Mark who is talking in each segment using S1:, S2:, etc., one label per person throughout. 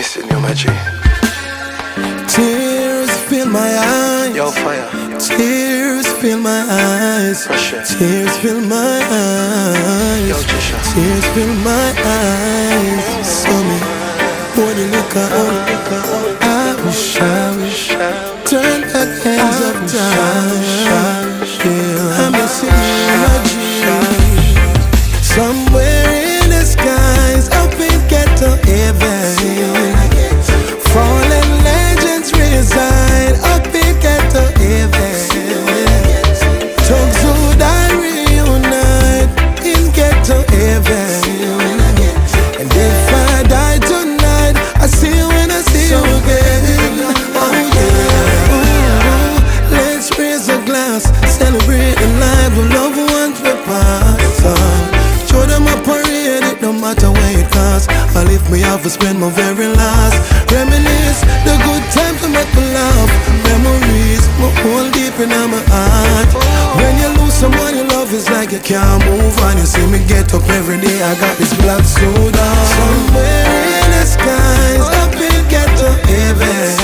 S1: Missing you, my G.
S2: Tears fill my eyes.
S1: Yo, fire.
S2: Tears fill my eyes.
S1: Pressure.
S2: Tears fill my eyes.
S1: Yo, Jisha.
S2: Tears fill my eyes. So me pour the liquor out. I wish turn back hands of time. Yeah, I'm missing you, my G. Somewhere in the skies, up in ghetto heaven, fallen legends reside. Up in ghetto heaven, thugs who die reunite in ghetto heaven. And if I die tonight, I see you when I see you again. Oh yeah. Let's raise a glass, celebrate the life of loved ones we passed on. Show them a parade, it no matter where it costs. I lift me off and spend my very last. Reminisce the good times to make me laugh. Memories, my hold deep in my heart. When you lose someone you love, it's like you can't move on. You see me get up every day, I got this black suit on. Somewhere in the skies, up in ghetto heaven,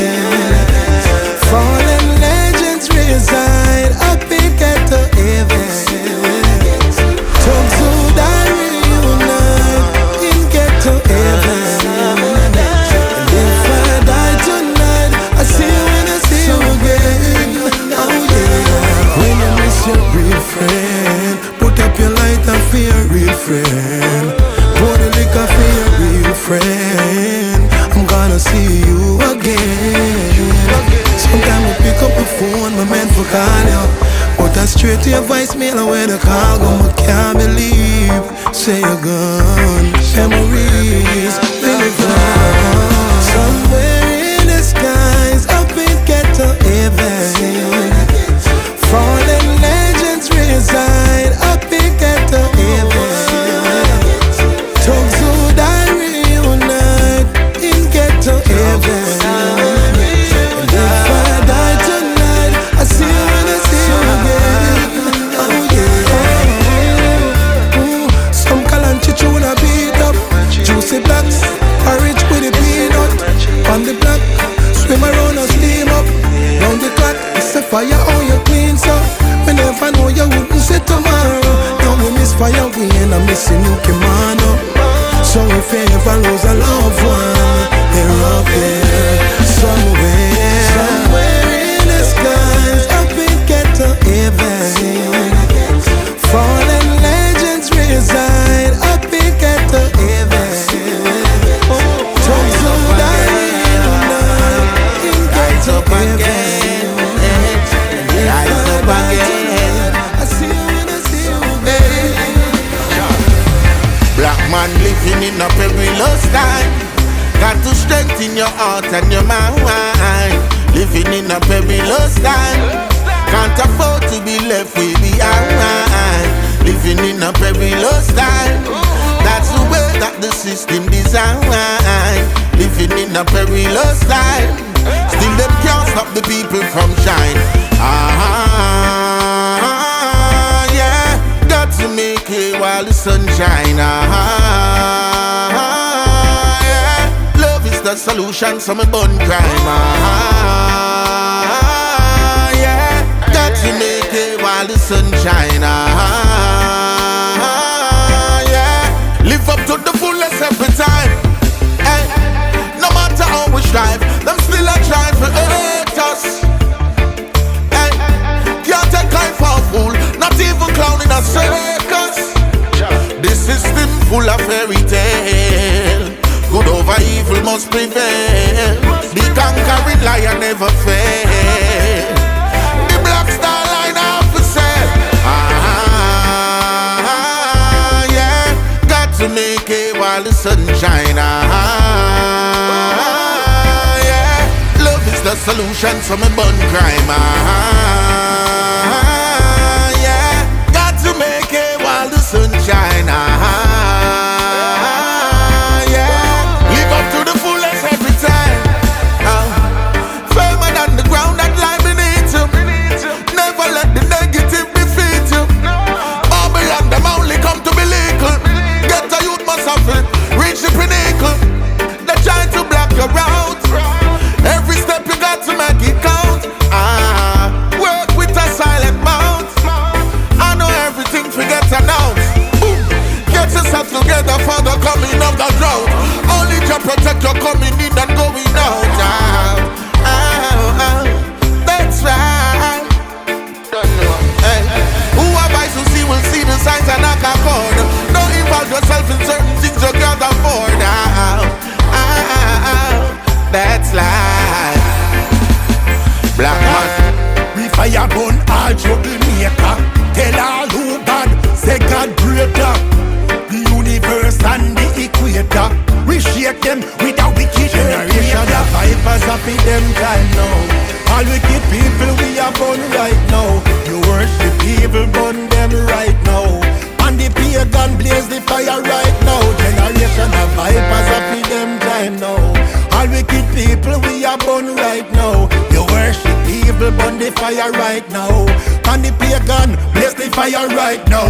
S2: fallen legends reside. Up in ghetto heaven, thugs who die reunite in ghetto heaven. And if I die tonight, I see you when I see you again. Oh yeah. When you miss your real friend, put up your lighter for your real friend. Pour the liquor for your real friend. I'm gonna see you again. Sometimes I pick up the phone, my man for call you, but I straight to your voicemail and when the call go, I can't believe. Say you're gone, memories live on. Somewhere in the skies, up in ghetto heaven, fallen legends reside. Up in ghetto heaven, thugs who die reunite in ghetto heaven. And if I die tonight, I see you when I see you again. Oh yeah. Ooh, some Kalanchi tuna beat up, juicy blacks, porridge with the peanut. On the block, swim around and steam up. Round the clock, it's a fire on your clean so we never know you wouldn't say tomorrow. Now we miss fire, we ain't a missing you kimono. So if you ever lose a loved one, they're up there somewhere. Somewhere in the skies, up in ghetto heaven, fallen legends reside. Up in ghetto heaven, thugs who die reunite in ghetto heaven.
S3: Rise up again.
S2: I see you when I see you again.
S3: Black man living in a perilous time. Got to strengthen your heart and your mind. Living in a perilous time. Can't afford to be left way behind. Living in a perilous time. That's the way that the system designed. Living in a perilous time. Still them can't stop the people from shine. Yeah. Got to make it while the sun shine. Yeah. Love is the solution, so me burn crime. Yeah. Got to make it while the sun shine. Yeah. Live up to the fullest every time. Hey. No matter how we strive, them still a try for hurt us. Hey. Can't take life for a fool, not even clown in a circus. This system full of fairy tale. Good over evil must prevail. The conquering lion never fail. The black star line up for sale. Yeah. Got to make it while the sun shine. Yeah. Love is the solution, so me burn crime. Yeah. Got to make it while the sun shine. Reach the pinnacle. They try to block your protect your coming in and going out. That's right. Don't know. Hey. Who have eyes to see will see the signs and knock a chord. Don't involve yourself in certain things you can't afford. That's life. Black man.
S1: We fire burn all troublemaker. Tell all who bad, say God greater. The universe and the equator. We shake them with a wicked generation. The vipers up in them time now. All wicked people we are born right now. You worship evil, burn them right now. And the pagan blaze the fire right now. Generation of vipers up in them time now. All wicked people we are born right now. You worship evil, burn the fire right now. And the pagan blaze the fire right now.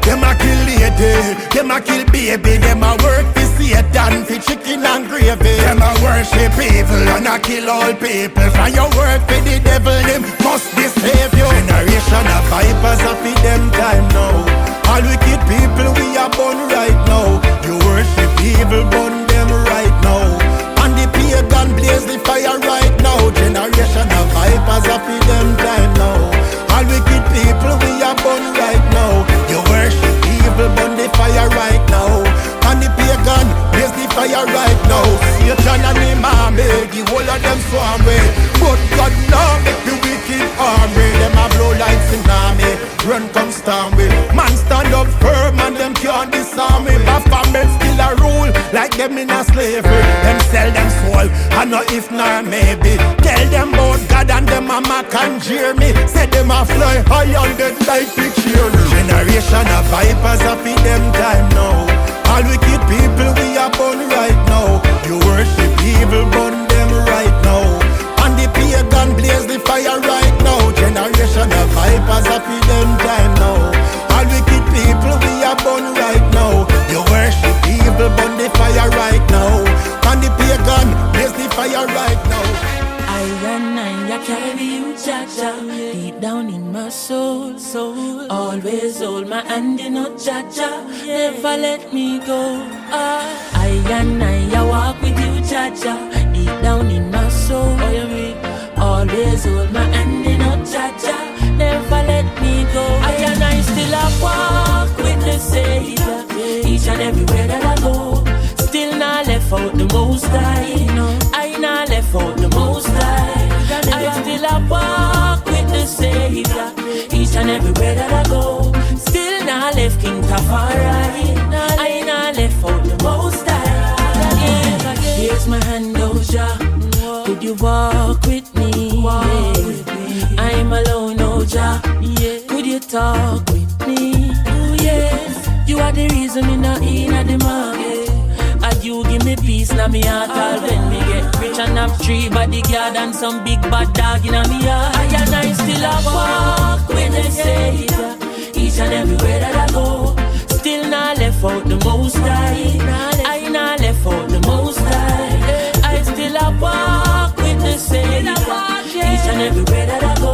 S1: Them a kill lady, them a kill baby. Them a work for Satan, for chicken and gravy. Them a worship evil and a kill all people. For your work for the devil, them must be savior. Generation of vipers up in them time now. All wicked people we are born right now. You worship evil, burn them right now. And the pagan blaze the fire right now. Generation of vipers up in them time now. All wicked people we are born right now. You worship evil, burn the fire right now. And the pagan blaze the fire right now. Satan and him army, the whole of them swarm way. But God now make the wicked army. Them a blow like tsunami, run come storm way. Man stand up firm and them can't disarm me. Baphomet still a rule like them in a slavery. Them sell them soul, I know if nor maybe. Tell them about God and them a mock and jeer me. Say them a fly high on dead like the cheer. Generation of vipers up in them time now. All wicked people we are born right now. You worship evil, burn them right now. And the pagan blaze the fire right now. Generation of vipers up in them time now. All wicked people we are born right now. You worship evil, burn the fire right now. And the pagan blaze the fire right now.
S4: I carry you, Jaja, deep down in my soul. Always hold my hand in a Jaja, never let me go. I walk with you, Jaja, deep down in my soul. Always hold my hand in a Jaja, never let me go. I still a walk with the Savior, each and everywhere that I go. Still not left out the Most High, I not left out the Most High. I still a walk with the Savior, each and everywhere that I go. Still not left King Tafari, I not left out the Most High. Here's my hand, Oja, could you walk with me? I'm alone, Oja, could you talk with me? You are the reason in the market. And you give me peace na me heart. All when me get rich and have 3 bodyguard and some big bad dog in me heart. I still a walk with the Savior, each and everywhere that I go. Still not left out the Most High, I not left out the Most High. I still a walk with the Savior, each and everywhere that I go.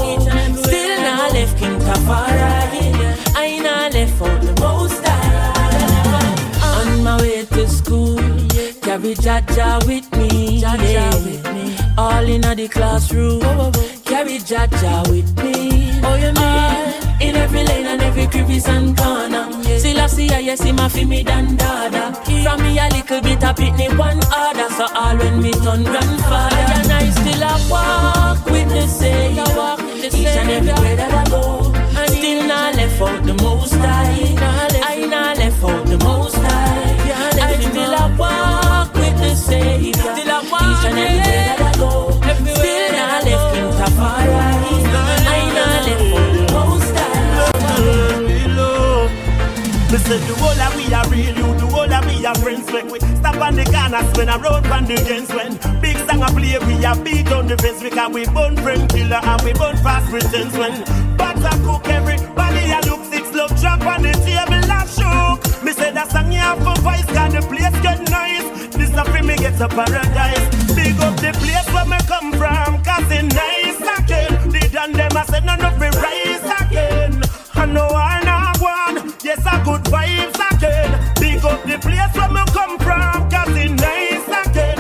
S4: Still not left King Tafari, I not left out the Most High. On my way to school, carry Jaja with me, all in the classroom, carry Jaja with me. In every lane and every crevice and corner, still I see I see my fi me dan dada. From me a little bit of pitney one order, so all when me turn grandfather. And I still a walk with the Savior, each and everywhere that I go. Still not left out the Most High, I not left out the Most High. I still a walk with the Savior, each and everywhere that I go. Still not left King Tafari, I not left out the Most High.
S5: Me say the whole of we are real, you the whole of we are friends. When we stop on the corners, when I road from the gens. When big song a play, we are beat on the fence. Because we burn friend killer and we burn fast pretense. When butter cook everybody a look 6 love drop on the table and shook. Me say that song you have for voice, cause the place get nice. This a free me get to paradise. Big up the place where me come from, cause it nice again. The done them a say none of it rise again. I know I not one, yes a good vibes again. Big up the place where me come from, cause it nice again.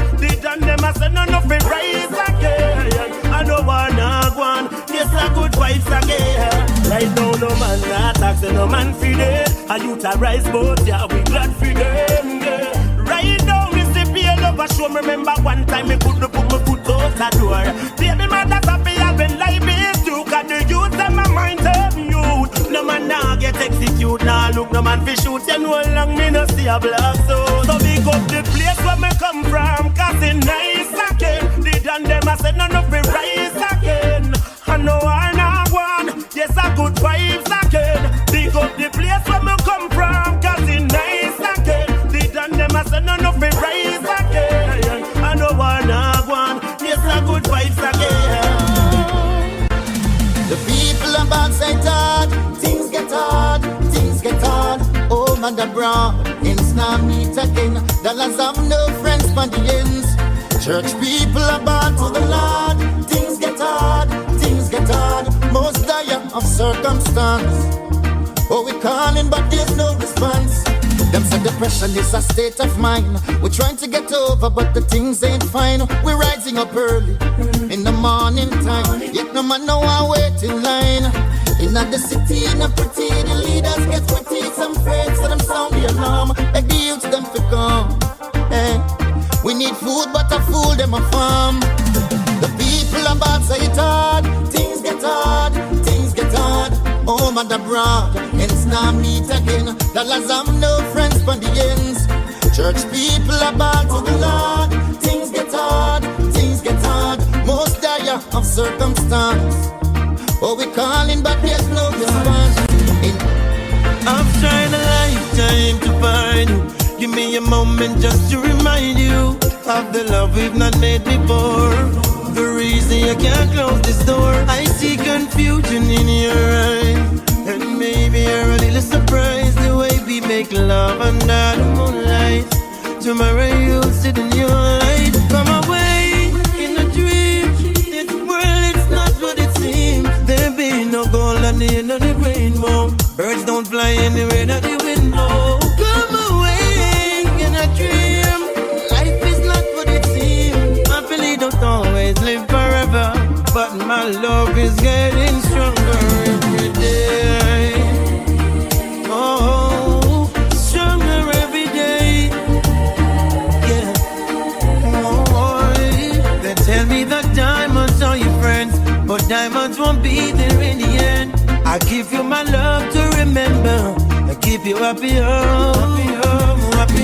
S5: Right now, no man not tax and no man feed it. A youth a rise, but yeah, we glad for them. Yeah. Right now, me see pain over show. Remember one time me couldn't put my foot out the door. Baby mother's happy, I've been like this too. Cause the youth and my mind of youth. No man now get execute, now look no man fi shoot. You know long me no see a black soul. So big up the place where me come from, cause it nice again. The done them I said none of it rise again. I know I not one, yes I good vibes again. Big up the place where me come from, cause it nice again. The done them I said none of it rise again. I know I not one, yes I good vibes again.
S6: The people are bad side hard, things get hard, things get hard. Oh man abroad, ends now meet again. Dollars have no friends for the ends. Church people are bad to the Lord. Things get hard, things get hard. Most dire of circumstance. Oh, we calling but there's no response. Them say depression is a state of mind. We're trying to get over but the things ain't fine. We're rising up early in the morning time. Yet no man know I wait in line. In the city, in a pretty, the leaders get pretty. Some afraid, so them sound the alarm. Beg the youth them to come. Hey. We need food, but a fool them a farm. The people are bad, say it hard. Things get hard, things get hard. Oh, man, abroad, ends now meet again. Dollars have no friends for the ends. Church people are bad to the Lord. Things get hard, things get hard. Most dire of circumstance. Oh, we calling, but there's no response.
S7: I've tried a lifetime to find you. Give me a moment just to remind you of the love we've not made before. The reason you can't close this door. I see confusion in your eyes, and maybe you're a little surprised the way we make love under the moonlight. Tomorrow you'll sit in your light. Come away in a dream. This world, it's not what it seems. There be no gold at the end of the rainbow. Birds don't fly anywhere that the wind blows. Come away in a dream. Life is not what it seems. Happily don't always live forever, but my love is getting stronger every day. Oh, stronger every day. Yeah. Oh, they tell me that diamonds are your friends, but diamonds won't be there in the end. I give you my love to remember. I keep you happy, happy.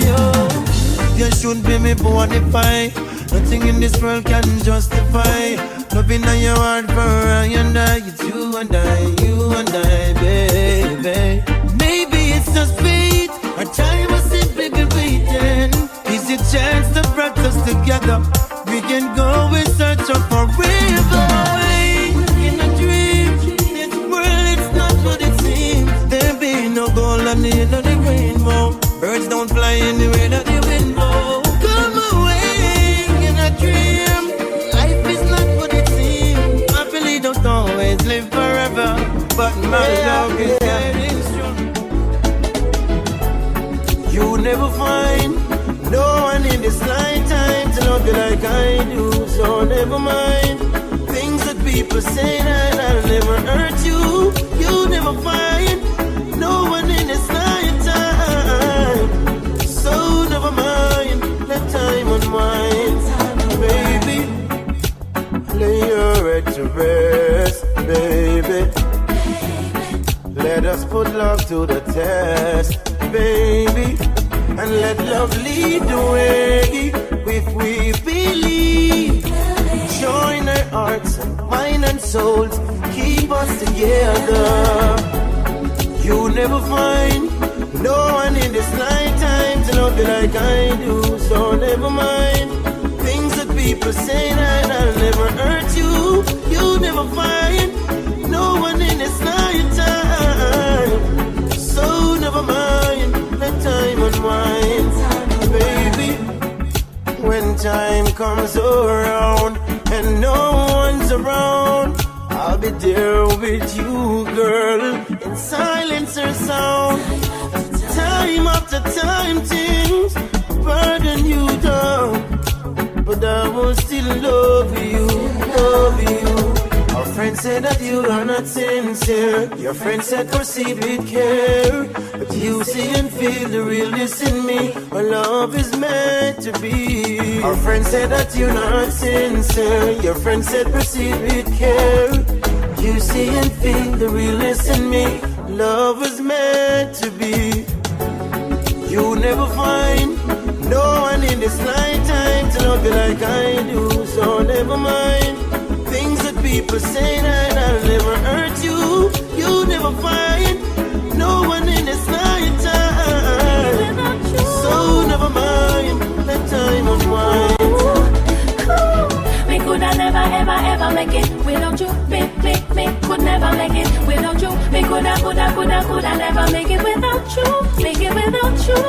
S7: You shouldn't be me bonify. Nothing in this world can justify loving on your heart for I and I. It's you and I, baby. Maybe it's just fate. Our time has simply been waiting. Is a chance to bring us together. We can go in search of forever. Away in a dream. This world, it's not what it seems. There be no gold on the end of the rainbow. Birds don't fly anywhere that the wind blows. Come away in a dream. Life is not what it seems. Happily don't always live forever, but my love is getting strong. You never find no one in this lifetime to love you like I do. So never mind things that people say that I'll never hurt you. You never find no one in this lifetime. So never mind, let time unwind. Baby, lay your head to rest, baby. Let us put love to the test, baby. And let love lead the way. If we believe, join our hearts, mind and souls, keep us together. You never find no one in this lifetime to love you like I do. So never mind things that people say that I'll never hurt you. You never find no one in this lifetime. So never mind, let time unwind, baby. When time comes around and no one's around, I'll be there with you, girl, in silence or sound. Time after time, things burden you down, but I will still love you, love you. Our friend said that you are not sincere. Your friend said proceed with care. But you see and feel the realness in me. Our love is meant to be. Our friend said that you're not sincere. Your friend said proceed with care. You see and feel the realness in me. Love is meant to be. You never find no one in this lifetime to love you like I do. So never mind things that people say that I'll never hurt you. You never find no one in this lifetime. So never mind, let time unwind.
S4: Me coulda never ever make it without you. Me could never make it without you. Me coulda never make it without you. Make it without you.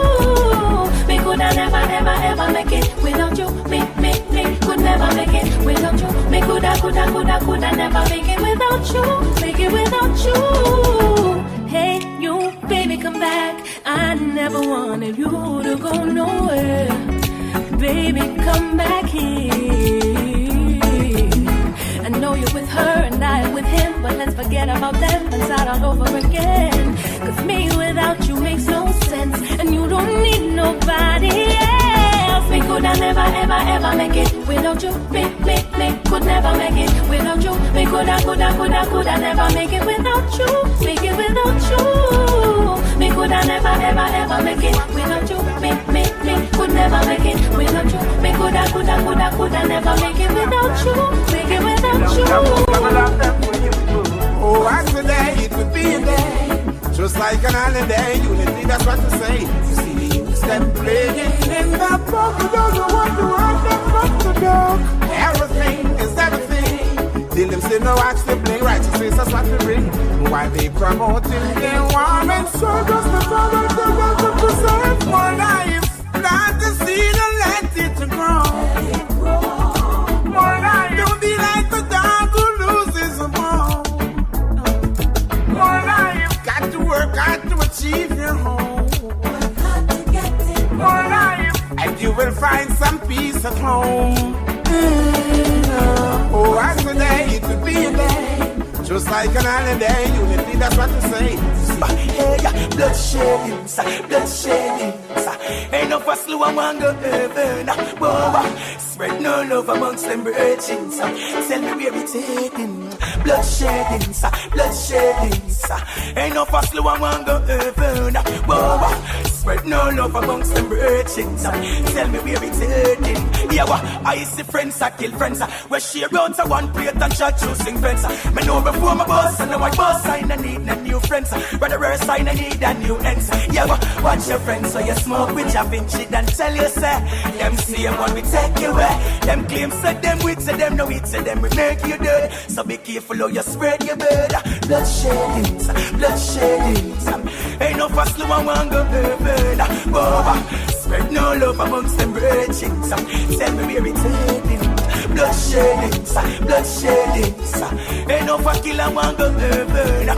S4: Me coulda never ever make it without you. Me could never make it without you. Me coulda never make it without you. Make it without you. Hey, you baby, come back. I never wanted you to go nowhere. Baby, come back here. I know you're with her and I'm with him, but let's forget about them and start all over again. Cause me without you makes no sense, and you don't need nobody else. Me coulda never ever make it without you. Me could never make it without you. Me coulda never make it without you. Make it without you. Me coulda never ever make it without you. Me could never make it without you. Me coulda never make it without you. Make it without you.
S3: Oh, as the day, it would be a day, just like an holiday. Unity, that's what to say. You see the youths them playing in the park. You don't know what to want them from the dog. Everything is everything. Till them say no, watch them play righteousness, that's what we bring. While they promoting their warm and so just the power they want to preserve more life. Plant the seed and let it grow. More life. Don't be like the dog who loses a bone. More life. Got to work hard to achieve your home. More life. And you will find some peace at home. Oh, as the day, it will be a day, just like an holiday. Unity, that's what to say. Hey, bloodshed, ain't no for slow and one go heaven. Spread no love amongst them virgins. Tell me where it's heading. Bloodshed, ain't no for slow and one go heaven. Spread no love amongst them virgins. Tell me where it's heading. Yeah, I see friends that kill friends. Where she runs a one plate and shot choosing friends. Me know before my boss, and now I boss sign I need a new friends. Rather rare sign I need a new ends. Yeah, watch your friends so you smoke with your Vinci and tell you say them same one we take you away. Them claims say them wits say them no it say them we make you dead. So be careful how you spread your bird. Bloodshed, ain't no fast slow and one go heaven. Spread no love amongst them virgins. Tell me where it's heading. Bloodshed, ain't no for kill and one go heaven.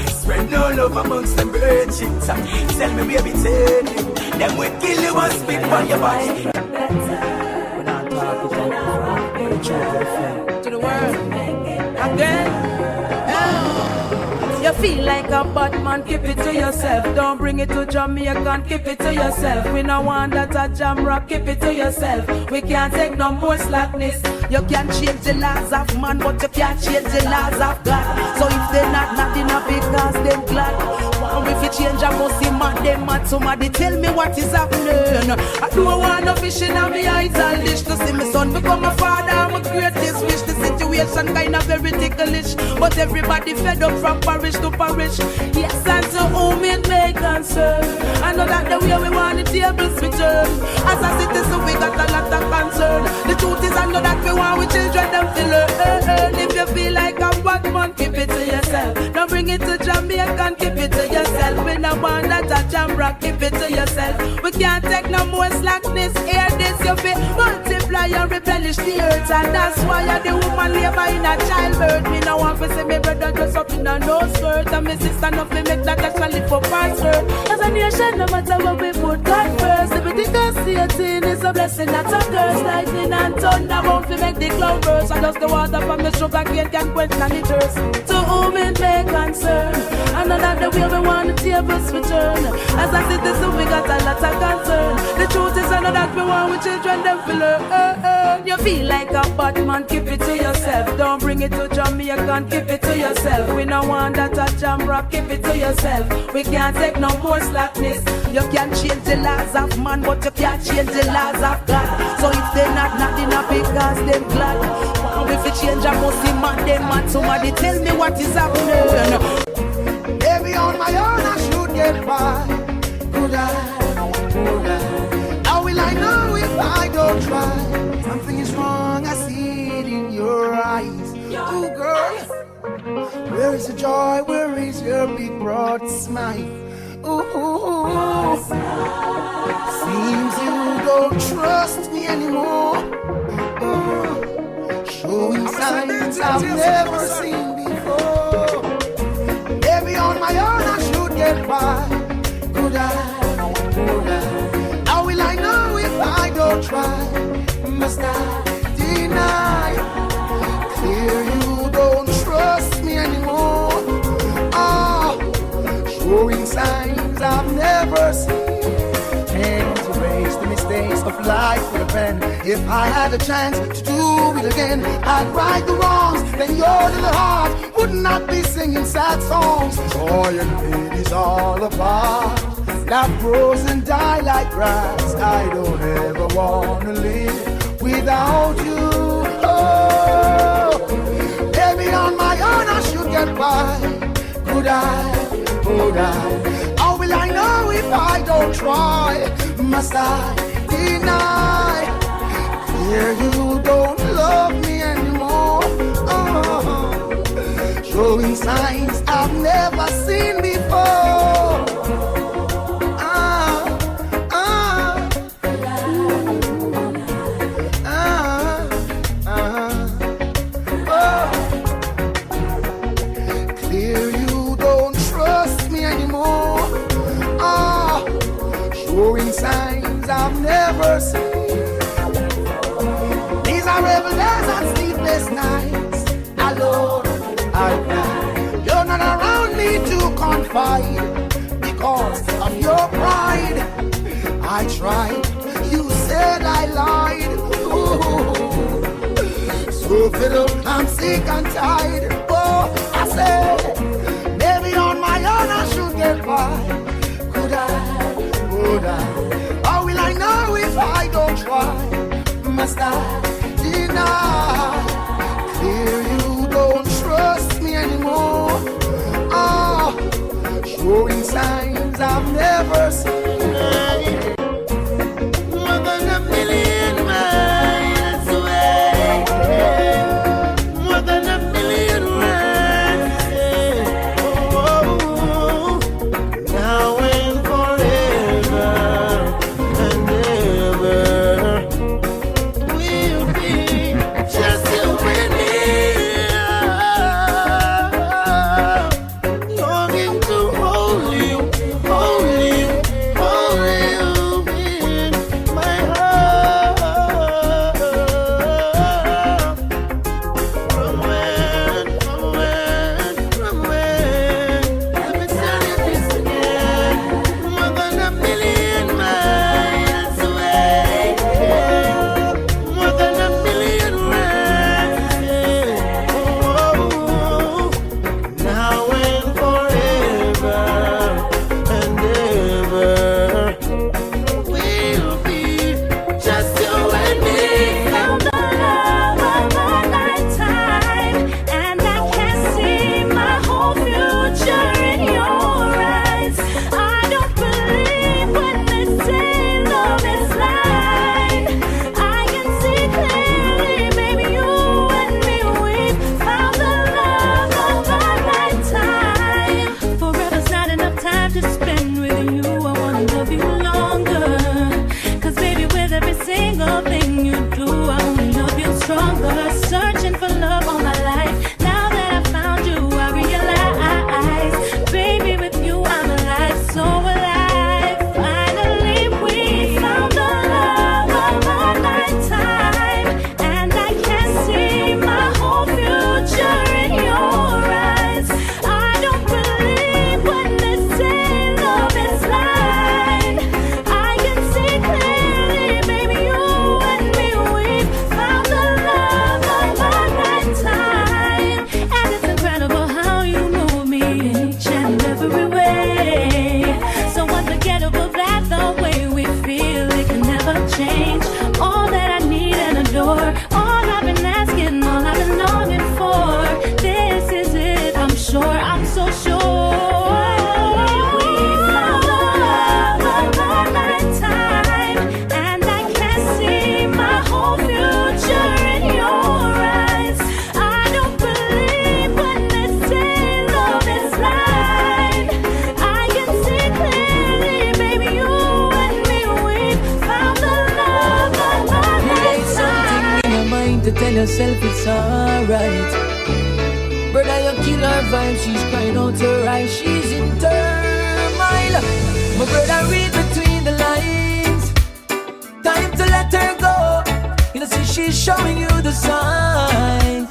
S3: Spread no love amongst them virgins. Tell me where it's heading. Them will kill you and spit on your body. We're not talking to the world again.
S8: You feel like a bad man, keep it to yourself. Don't bring it to Jamaican, keep it to yourself. We no want that a jam rock, keep it to yourself. We can't take no more slackness. You can change the laws of man, but you can't change the laws of God. So if they're not enough because they're glad. Well, if you change, I must see man, them mad. Somebody tell me what is happening. I don't want no fish in my eyes and dish to see my son become a father. My greatest wish. The situation kind of very ticklish, but everybody fed up from parish to parish. Yes, and to whom it may concern. I know that the way we want the tables we turn. As a citizen, we got a lot of concern. The truth is, I know that we want we children them to learn. If you feel like a bad man, keep it to yourself. Don't bring it to Jamaican, keep it to yourself. We no want that a jam rock, keep it to yourself. We can't take no more slackness. Hear this, you feel multiply and replenish establish the earth, and that's why I the woman labor in a childbirth. Me no want to see me brother dress up in a no skirt, and me sister not to make that actually for pants skirt. As a nation, no matter what we put God first, everything I see a thing is a blessing, not a curse. Lightning and thunder won't fi make the cloud burst, and just the water from the sugar cane can quench and it thirst. To whom it may concern, and that the way we want the tables return. As a citizen, we got a lot of concern. The truth is, I know that we want with children, them feel you feel like a bad man, keep it to yourself. Don't bring it to Jamaican, keep it to yourself. We no want that a jam rock, keep it to yourself. We can't take no more slackness. You can change the laws of man, but you can't change the laws of God. So if they're not enough because they're glad. If you change, I must see man, them man. Somebody tell me what is happening.
S6: Maybe on my own I should get by. Could I? How will I know if I don't try? Something is wrong, I see it in your eyes. Oh girl, where is the joy? Where is your big broad smile? Ooh, seems you don't trust me anymore. Showing signs I've never seen before. Maybe on my own I should get by. Could I? How will I know if I don't try? Must I deny? Clear you don't trust me anymore. Showing signs I've never seen. And to erase the mistakes of life with a pen. If I had a chance to do it again, I'd right the wrongs. Then your little heart would not be singing sad songs. Joy and pain is all apart. Love grows and die like grass. I don't ever wanna live without you. Oh, maybe on my own I should get by. Could I? How will I know if I don't try? Must I deny? Here you don't love me anymore. Showing signs I've never seen before. Showing signs I've never seen. These are rebel days and sleepless nights. Alone, I cry. You're not around me to confide. Because of your pride, I tried. You said I lied. Ooh. So fiddle, I'm sick and tired. Oh, I said, maybe on my own I should get by. Could I? How will I know if I don't try? Must I deny? Clear you don't trust me anymore. Showing signs I've never seen. More than a million miles away. More than a million miles away. Oh, now and forever and ever we'll be
S4: to tell yourself it's alright. Brother, you kill her vibe, she's crying out her eyes, she's in turmoil. My brother, read between the lines. Time to let her go. You know, see, she's showing you the signs.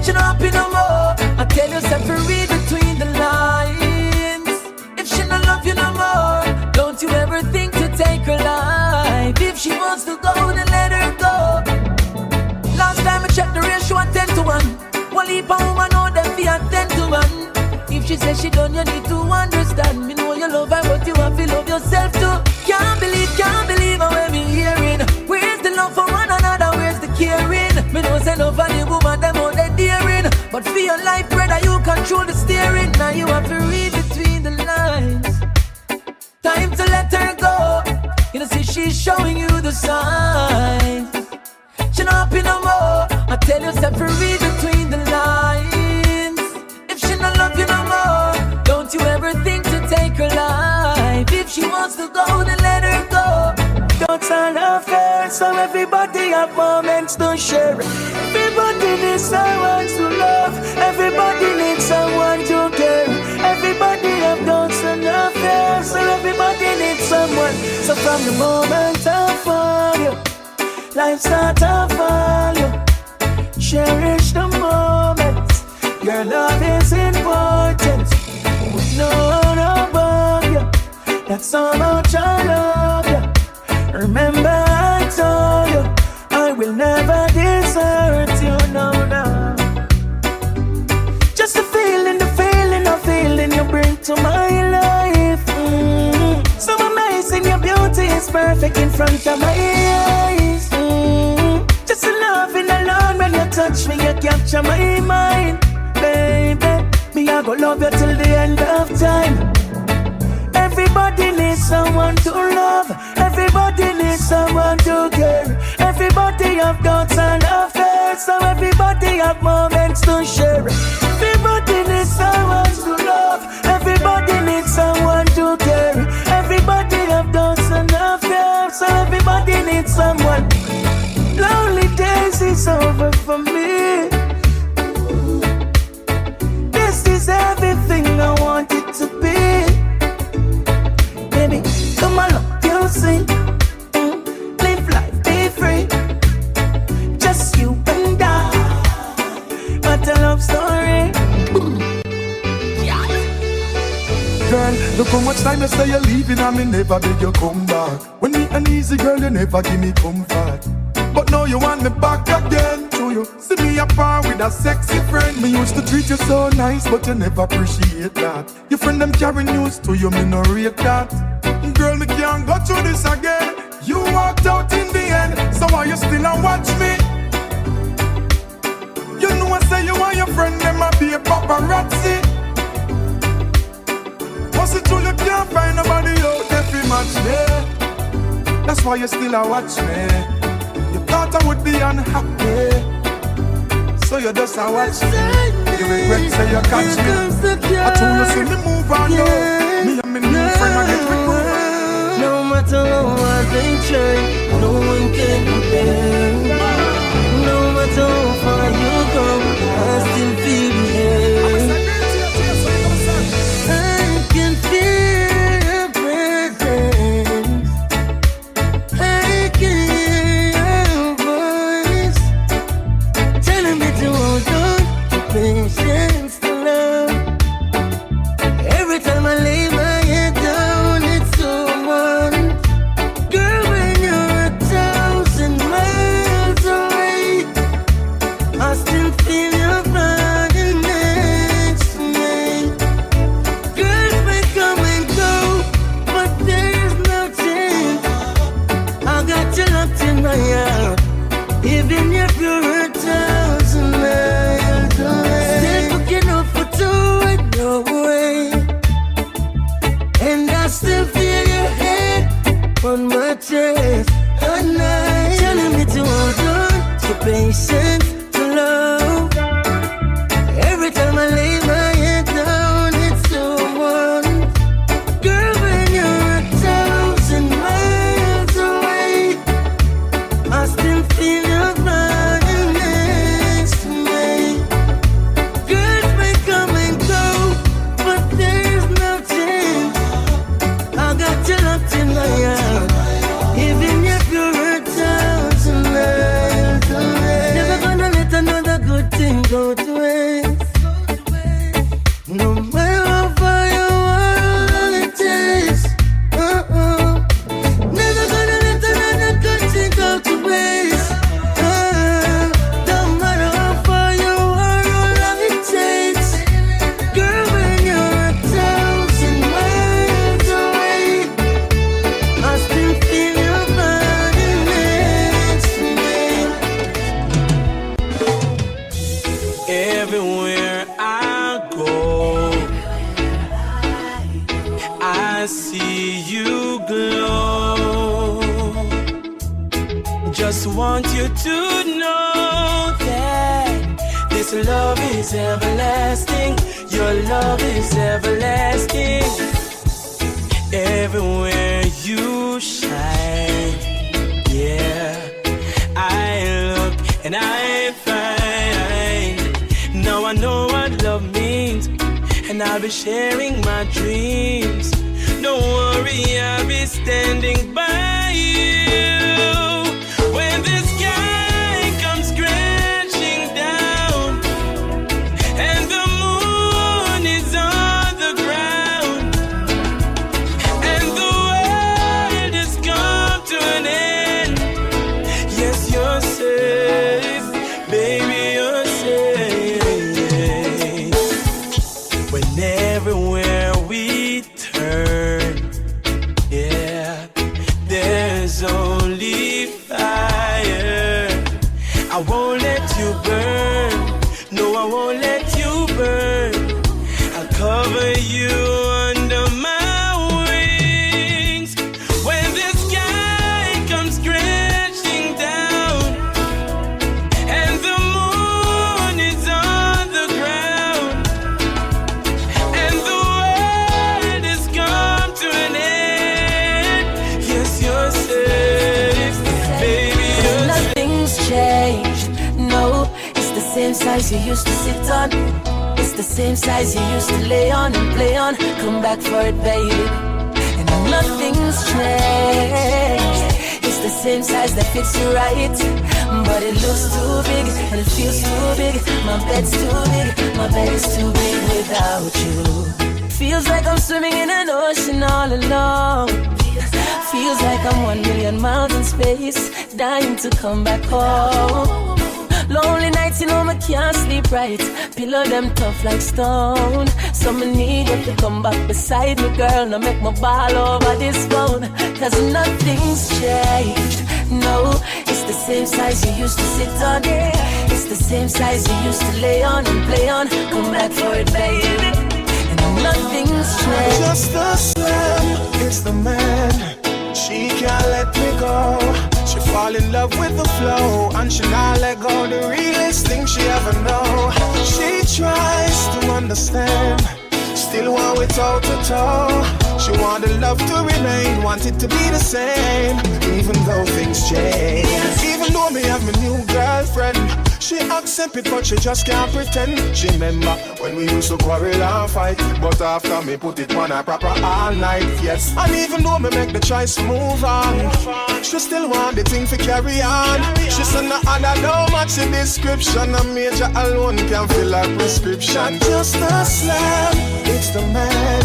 S4: She not happy no more. I tell yourself to read between the lines. If she not love you no more, don't you ever think to take her life. If she wants to go, then let her go. Last time I checked the ratio at 10 to 1. One leap of woman know them fi at 10 to 1. If she says she done, you need to understand. Me know you love her, but you have to love yourself too. Can't believe how we hearing. Where's the love for one another? Where's the caring? Me know say love for the woman, them all they daring. But for your life, brother, you control the steering. Now you have to read between the lines. Time to let her go. You know, see, she's showing you the signs. She not happy no more. I tell yourself to read between the lines. If she not love you no more, don't you ever think to take her life. If she wants to go, then let her go.
S7: Don't an affair, so everybody have moments to share. Everybody needs someone to love. Everybody needs someone to care. Everybody have done an affair, so everybody needs someone. So from the moment I found you, life start to value. Cherish the moments. Your love is important. With no one above you, that's how much I love you. Remember I told you I will never desert you, no, no. Just the feeling you bring to my life. So amazing, your beauty is perfect in front of my eyes. Just loving alone when you touch me, you capture my mind. Baby, me I go love you till the end of time. Everybody needs someone to love. Everybody needs someone to care. Everybody have doubts and affairs, so everybody have moments to share. Everybody needs someone to love. Everybody needs someone to care. Everybody have doubts and affairs, so everybody needs someone. Lonely days is over for me. This is everything I want it to be. Baby, come on, you see. Live life, be free. Just you and I. What a love story.
S1: Girl, look how much time you say you're leaving and me never beg you come back. When me uneasy, girl, you never give me comfort. But now you want me back again. So you see me apart with a sexy friend. Me used to treat you so nice, but you never appreciate that. Your friend them carry news to you, me no rate that. Girl, me can't go through this again. You walked out in the end, so why you still a watch me? You know I say you and your friend them a be a paparazzi. Was it true you can't find nobody out there to match me? That's why you still a watch me. You thought I would be unhappy, so you just a watch me. You regret say you catch me. I told you see me move on now. Me and me new friend I get me move.
S7: No matter how hard they try, no one can compare. No matter how far you come, I still feel the air. I can feel your presence. I can hear your voice telling me to hold on, to patience, to love. Every time I lay my head down, it's so one. Girl, when you're 1,000 miles away, I still feel your body next to me. Girls may come and go, but there's no change. I got you locked in my heart, even if you're 1,000 miles away. Still looking up for two in no way, and I still feel your head on my chest at night, telling me to hold on, to patience, to love. Every time I lay my head down, it's so one. Girl, when you're 1,000 miles away, I still feel your body go to waste. No matter how far you are, how long it takes. Never gonna let another good thing go to waste. Don't matter how far you are, how long it takes. Girl, when you're 1,000 miles away, I still feel your body next to me.
S9: Everywhere I go, I see you glow. Just want you to know that this love is everlasting. Your love is everlasting. Everywhere you shine, yeah, I look and I find. Now I know what love means, and I'll be sharing my dreams. Don't worry, I'll be standing by you when the sky comes crashing down and the moon is on the ground and the world has come to an end. Yes, you're safe, baby, you're safe. When everywhere we turn, yeah, there's only fire. I won't let you burn. No, I won't let you burn. I'll cover you under my wings. When the sky comes crashing down and the moon is on the ground and the world has come to an end. Yes, you're safe, baby, you're safe.
S4: Nothing's changed. No, it's the same size you used to sit on. It's the same size you used to lay on and play on. Come back for it, baby. And nothing's changed. It's the same size that fits you right, but it looks too big and it feels too big. My bed's too big. My bed is too big without you. Feels like I'm swimming in an ocean all alone. Feels like I'm 1 million miles in space, dying to come back home. Lonely nights, you know, I can't sleep right. Pillow them tough like stone. So I need you to come back beside me, girl. Now make my ball over this phone. Cause nothing's changed. No, it's the same size you used to sit on. It's the same size you used to lay on and play on. Come back for it, baby. And nothing's changed.
S3: Just a slam, it's the man. She can't let me go. She fall in love with the flow, and she not let go. The realest thing she ever know. She tries to understand, still want it toe to toe. She want the love to remain, want it to be the same, even though things change. Even though me have my new girlfriend, she accept it, but she just can't pretend. She remember when we used to quarrel and fight, but after me put it on her proper all night, yes. And even though me make the choice to move on, she still want the thing to carry on. She said no other don't match the description. A major alone can fill her prescription. Just a slam, it's the man.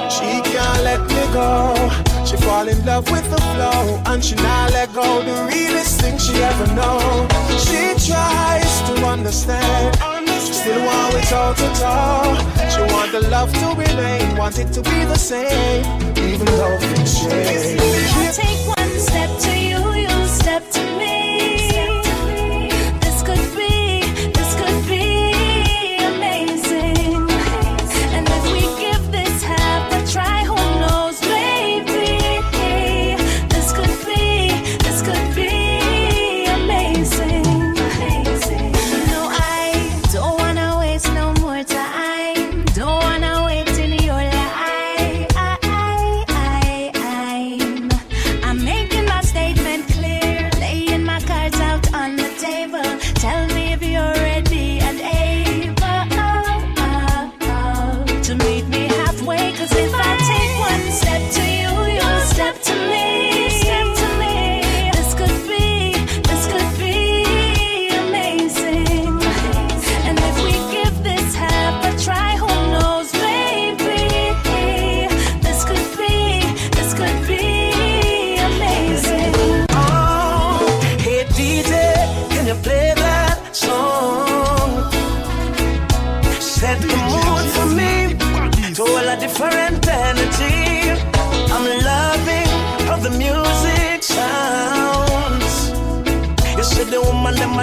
S3: She can't let me go. She fall in love with the flow, and she not let go. The realest thing she ever know. She tries to understand, still want it toe to toe. She want the love to remain, want it to be the same, even though things change.
S10: I take one step to you, you step to me. This could be amazing. And if we give this half a try, who knows, baby? This could be amazing. No, I don't wanna waste no more time. Don't wanna wait in your life. I'm making my statement.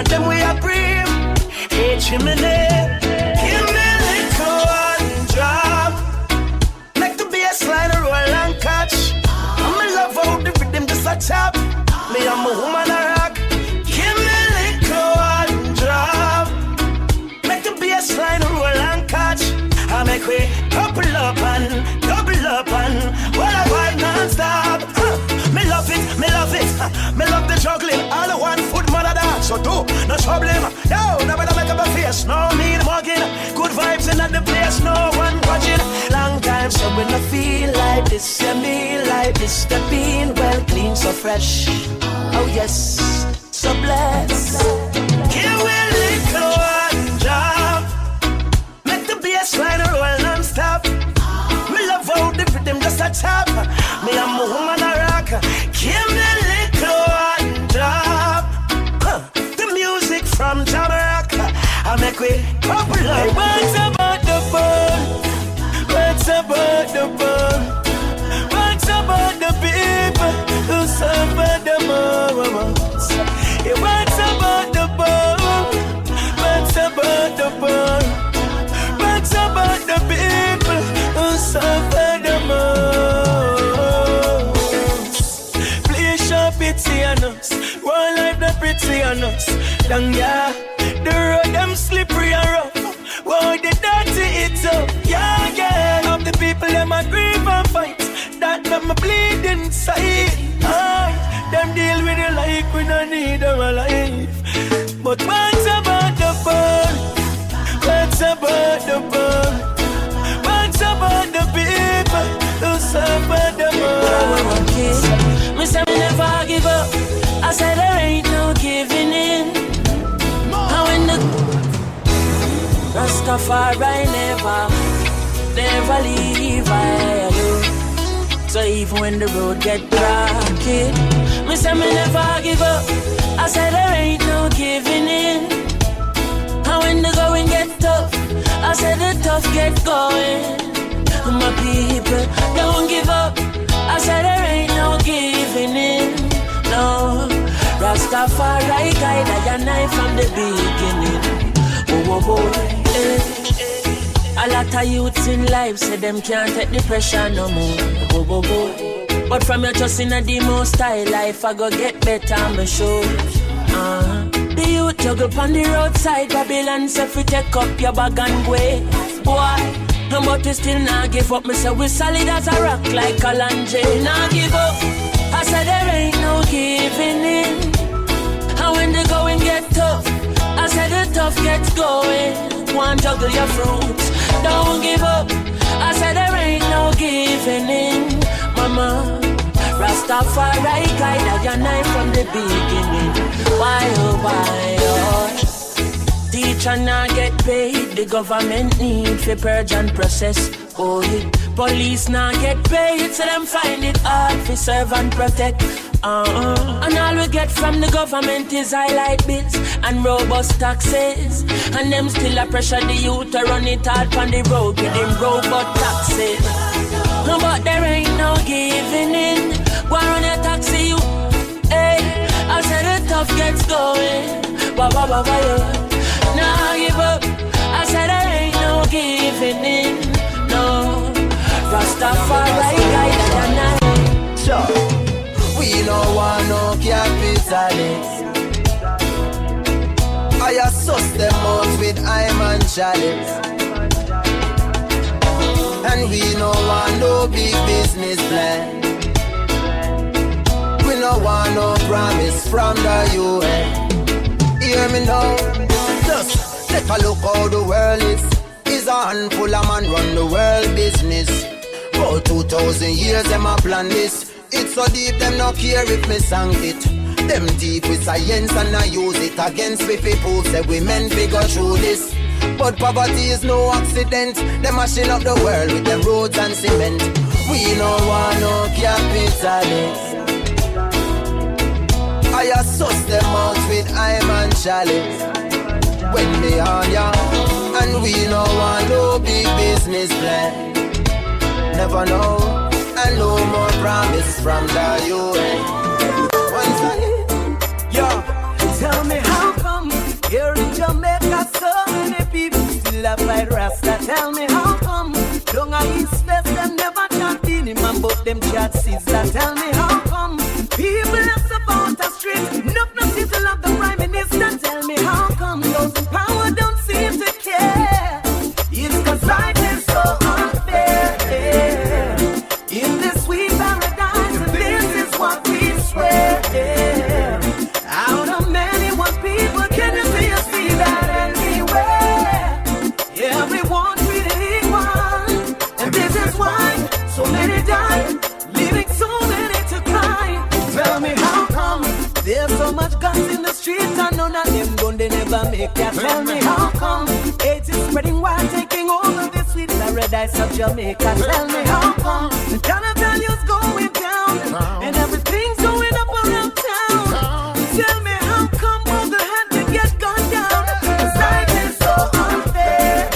S9: and them we a breathe. Hey, chimney, give me a little one drop. Make the bassline roll and catch. I'm in love out the rhythm just a tap. Me and my woman a rock. Give me a little one drop. Make the bassline roll and catch. I make we couple up and double up and what I vibe non-stop. Me love it, me love it. Me love the juggling. All the one foot mother dance. So do no problem. Yo, never make up a face. No mean mugging. Good vibes in the place. No one watching. Long time so when I feel like this, yeah, me like this. The bean well clean, so fresh. Oh yes, so blessed. Here we little one job. Make the bassline roll non-stop. Me love how the rhythm just a tap. Me and my woman a rock. Give me a little one drop. The music from Jamaica. I make we couple up.
S7: Hey, what's about the ball? What's about the ball? What's about the people who suffer the most? Hey, what's about the ball? What's about the ball? What's about the people who suffer the most? Please show pity on us. One life not pretty on us. Down yeah, the road them slippery and rough. Whoa, the dirty it's up. Yeah, yeah. Of the people them a grieve and fight. That them a bleed inside. Aye, them deal with it like we don't need them alive. But what's about the ball? What's about the ball? What's about the people who suffer the most?
S4: Me say me never give up. I said there ain't no giving in. How in the Rastafari never leave I do. So even when the road get rocky, me say me never give up. I said there ain't no giving in. And when the going get tough, I said the tough get going. My people don't give up. I said there ain't no giving in. No, Rastafari guide I and I from the beginning. Oh, oh, oh, A lot of youths in life say them can't take the pressure no more. Oh, oh, oh. But from your trust in a demo style life, I go get better, I'm sure. The youth juggle on the roadside, Babylon say fi take up your bag and way. Boy, but we still not give up. Me say we solid as a rock like Kalanje. Not give up. I said there ain't no giving in. And when the going get tough, I said the tough gets going. One juggle your fruits, don't give up. I said there ain't no giving in. Mama, Rastafari guide I and I from the beginning. Why oh why oh? Teacher not get paid, the government need for purge and process. Oh, police not get paid, so them find it hard for serve and protect. And all we get from the government is highlight bills and robust taxes. And them still a pressure the youth to run it hard on the road with them robot taxes. But there ain't no giving in. Go run a taxi, you. Hey, I said the tough gets going. Ba ba ba ba yeah. Nah give up. I said there ain't no giving in. No, Rastafari guide and I.
S7: Sure. We no want no capitalists. I assess them out with I'm and chalice. And we no want no big business plan. We no want no promise from the UN. Hear me now. Just take a look how the world is. Is a handful of man run the world business. For 2,000 years them a plan this. It's so deep, them no care if me sang it. Them deep with science and I use it against me people say we men figure through this. But poverty is no accident. Them mashing up the world with them roads and cement. We no want no capitalists. I assess them out with I'm and chalice. When they are young, and we no want no big business plan. Never know. And no more promise from the UN. Yo, tell me how come Tell me how come? Don't I east west them never chat in him and but them chat sister. Tell me how come? People are about the street. No people of the Prime Minister. Tell me how come those in power don't seem to care? It's cause life is so unfair. In this sweet paradise, and this is what we swear. Out of many one people, can you see that anywhere? Everyone treated equal, and this is why so many die, leaving so many to cry. Tell me how come there's so much guns in the streets and none of them gun they never make that. Tell me how come AIDS is spreading wild, taking over the sweet paradise of Jamaica. Tell me how come the dollar value's going down and everything's going up around town. Tell me how come all the had to get gone down? 'Cause life is so unfair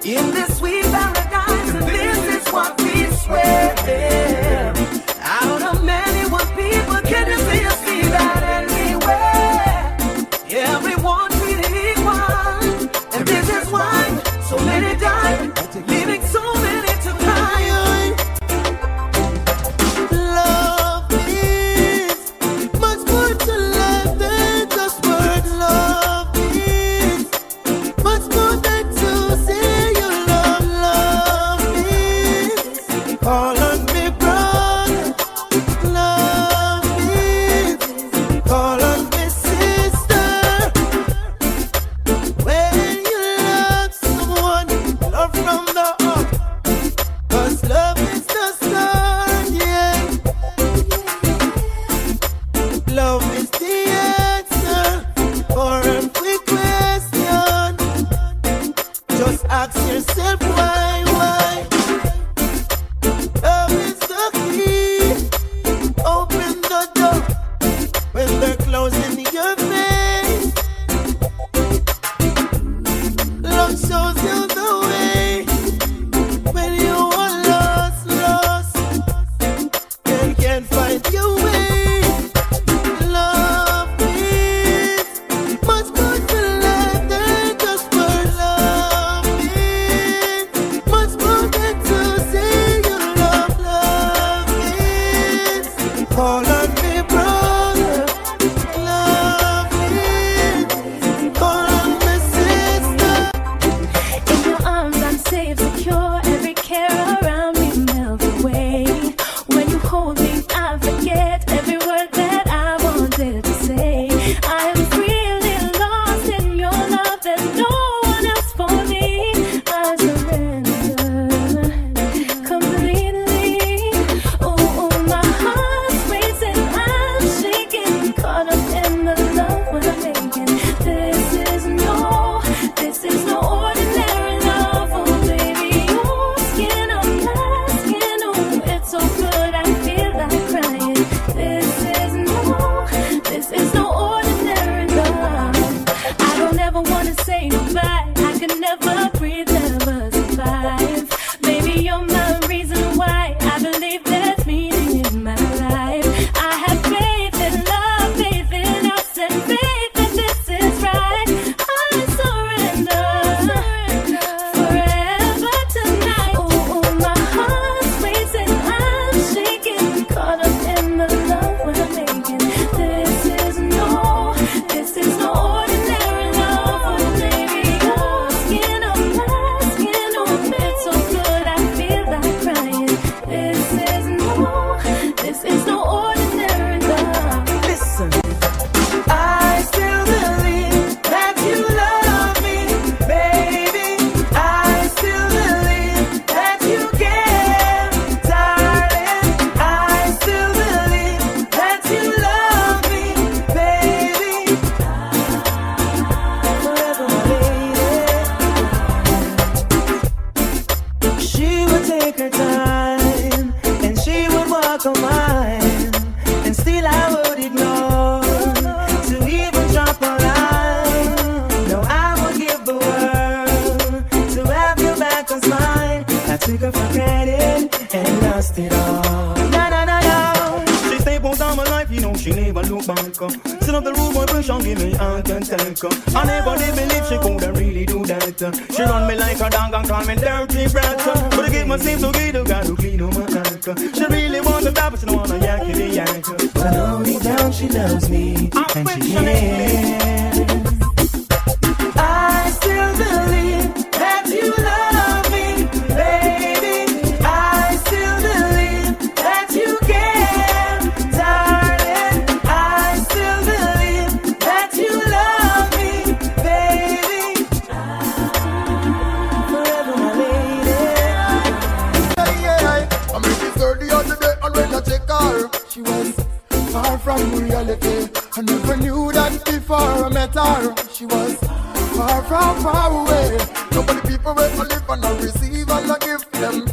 S7: in this sweet paradise, and this is what we swear. Out of many one people, can you see that anywhere? Everyone treated equal, and this is why so many die, leaving so many to cry.
S2: Love is much more to life than just words. Love is much more than to say you love. Love is call on me, brother. Love is call on me, sister. When you love someone, love from the heart. 'Cause love is the start, yeah. Love is the answer for every question. Just ask yourself why. Love is the key. Open the door when they're closing your face. Love shows you the way when you are lost, and can't find your way. Love is much more to life than just words. Love is much more than to say you love. Love is call on me, brother. Love is call on me, sister.
S10: In your arms I'm safe, secure. Every care around me melts away. When you hold me, I forget every word that I wanted to say. I am really lost in your love. There's no one else for me. I surrender completely. Oh, my heart's racing, I'm shaking, caught up in the love we're making. This is no ordinary love. Oh, baby, your skin on my skin. Oh, it's so good, I feel like crying. This is no ordinary love. I don't ever wanna say goodbye. I could never breathe, never survive. Baby, you're my reason why I believe there's meaning in my life. I have faith in love, faith in us, and faith that this is right. I surrender forever tonight. Oh, my heart's racing, I'm shaking, caught up in the love we're making. This is no ordinary love. Oh, baby, your skin on my skin. Oh, it's so good, I feel like crying. This is no ordinary love.
S7: Listen, I still believe that you love me, baby. I still believe that you care, darling. I still believe that you love me, baby. Forever, baby. She would take her time and she would walk a mile, and still I would ignore to even drop a line. No, I would give the world to have you back as mine. I took her for granted and lost it all. No. She stayed both on my life, you know she never look back. Set up the room, boy, push on, give me heart and take her. I never did believe she could really do that.
S9: right. She run me like a dog and call me dirty brat. But I give my seems so good, got to clean on my neck. She really wants to die, but she don't wanna yakety yak. But I know deep down she loves me, and she cares. I still believe that you love me, baby. I still believe that you care, darling. I still believe that you love me, baby. Forever, my lady.
S6: I met this girl the other day, and when I check her, she was far from reality. I never knew that before I met her. She was far away. Nobody people wait to live and I receive and I give them.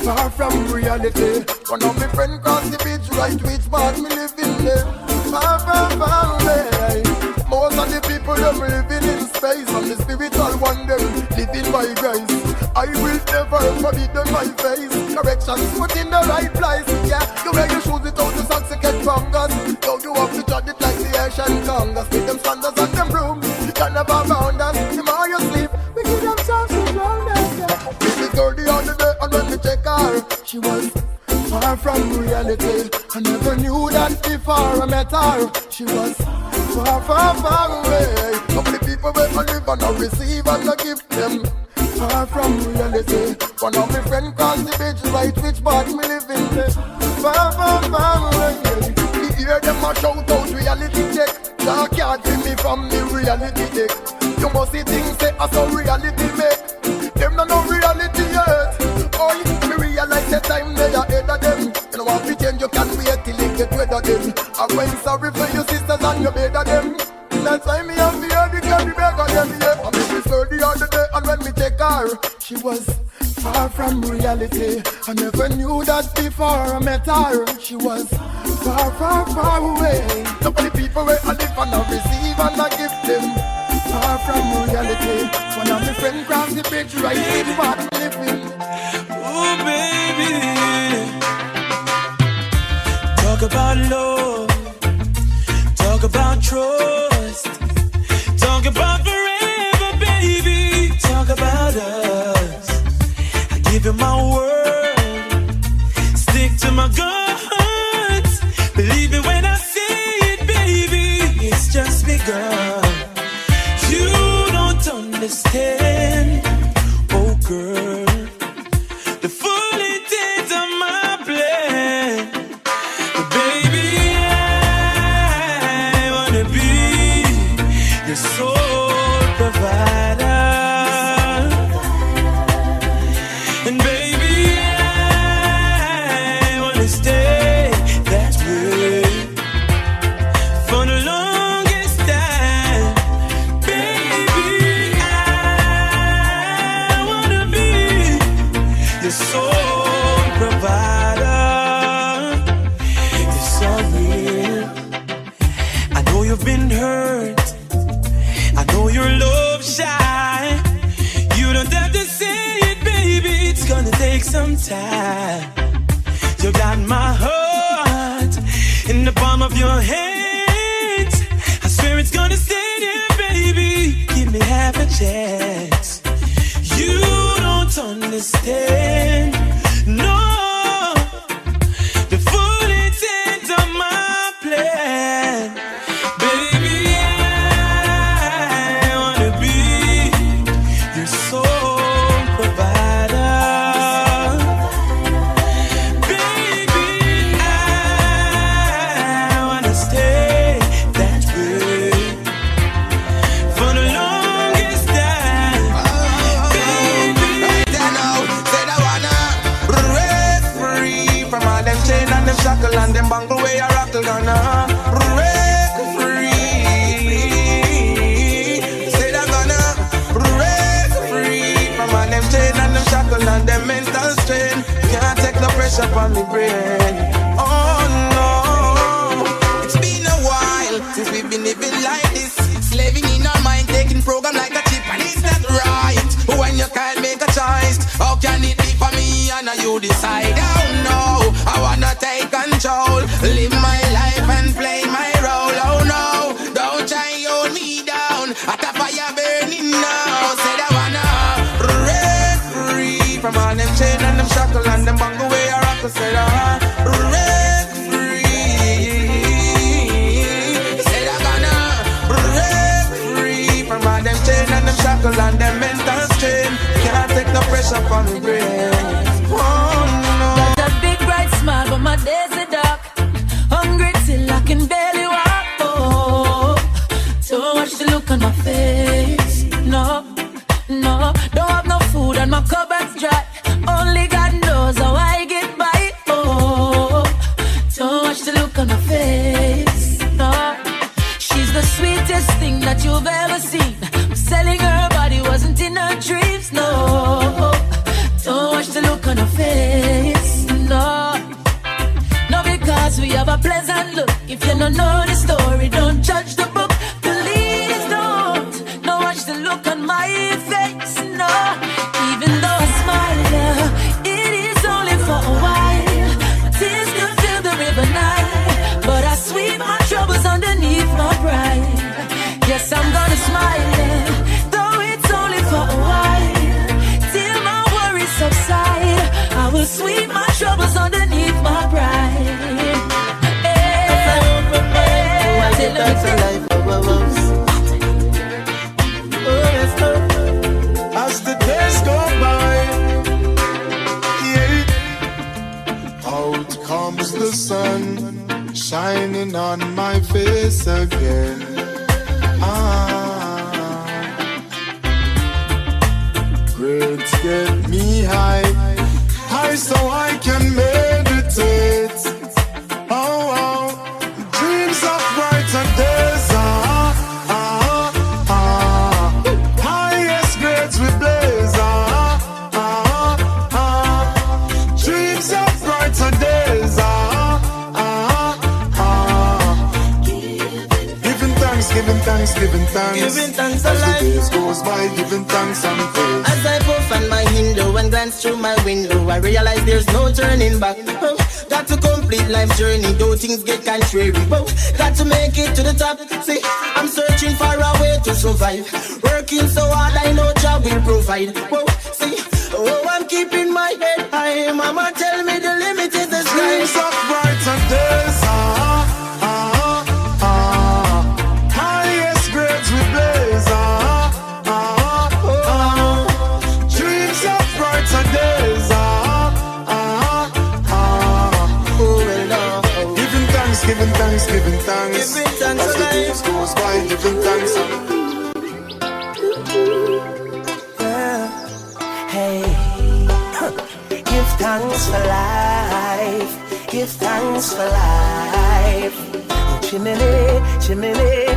S6: Far from reality. One of my friends crossed the beach, right which part me living there. Far away. Most of the people them living in space, and the spiritual one them living by grace. I will never forbid them my face. Corrections put in the right place. Yeah, you wear your shoes without the socks to get fungus. Now you have to judge it like the Asian Congress. With them standards and them brooms, you can never bound us. The more you sleep, we give them songs to drown us. This girl the other day, and when we check her, she was far from reality. I never knew that before I met her. She was far away. How many people will live and I receive and I give them? Far from reality. One of my friends calls the bitch right which part me live in there. Far away. We hear them a shout out reality check. Y'all can't see me from the reality check. You must see things say as a reality make. Them no reality yet. Oh, me realize the time they are ahead of them. You know what we change, you can't wait till you get rid of them. I'm going sorry for your sisters and your better them. That's why me have the head, you can't be better than me. I met this girl the other day, and when me check her, she was far from reality. I never knew that before I met her. She was far away. Nobody people where I live and I receive and I give them. Far from reality. One of my friends crossed the bridge right in what living.
S7: Oh baby, talk about love, talk about trust, talk about forever, baby, talk about us. I give you my word, stick to my guns. Believe me when I say it, baby, it's just begun. You don't understand, oh girl, the full intent of my plan. But baby, I wanna be your sole provider. And baby, I wanna stay that way for the longest time. Baby, I wanna be your sole provider. It's so real. I know you've been hurt. I know you're love shy. You don't have to say it, baby. It's gonna take some time. You got my heart in the palm of your hands. I swear it's gonna stay there, baby. Give me half a chance. You don't understand, no, the full intent of my plan. Baby, I wanna be your sole provider. Baby, I wanna stay that way for the longest time. Baby,
S3: Said I wanna break free from all them chain and them shackle and them bangle way I rockle gonna break free. Said I gonna break free from all them chain and them shackle and them mental strain. Can't take no pressure on me brain. Oh no, it's been a while since we've been living like this, slaving in our mind, taking program like a chip, and it's not right. When you can't make a choice, how can it be for me and you decide? Oh no, I wanna take control, live my life and play my role. Oh no, don't try hold me down, at a fire burning now. Said I wanna
S9: them chain and them shackle and them mental strain. Can't take no pressure from the brain. Oh no.
S4: Got a big bright smile, but my days are dark. Hungry till I can barely walk. Oh, too much to look on my face. No, no, don't have no food and my cupboard's dry. Only God knows how I get by. Oh, too much to look on my face. No, she's the sweetest thing that you've ever seen. Selling her body wasn't in her dreams. No, too much to look on her face. No, no, because we have a pleasant look. If you don't know the story, don't judge the book. Please don't. No watch the look on my face. No, even though I smile, it is only for a while. My tears can fill the river Nile, but I sweep my troubles underneath my pride. Yes, I'm gonna smile, though it's only for a while. Till my worries subside, I will sweep my troubles underneath my pride.
S9: That's a life of a rose. Oh yes, Lord. As the days go by, yeah. Out comes the sun, shining on my face again. Grades get me high, high so I can meditate. Oh, oh. Dreams of brighter days. Highest grades we blaze. Dreams of brighter days. Giving thanks, giving thanks, giving thanks.
S11: Giving thanks
S9: as
S11: alive.
S9: the days goes by, giving thanks and praise.
S11: As I puff on my window and glance through my window, I realize there's no turning back. Oh, got to complete life's journey, though things get contrary. Oh, got to make it to the top. See, I'm searching for a way to survive. Working so hard, I know job will provide. Oh, see, oh, I'm keeping my head high. Mama tell me the limit is the sky.
S9: Dreams of brighter days. Highest grades we blaze. Dreams of brighter days. Giving thanks, giving thanks, giving thanks.
S11: Giving thanks
S9: as the
S11: alive.
S9: days goes by, giving thanks.
S11: Hey, give thanks for life. Give thanks for life. Oh, chimney, chimney.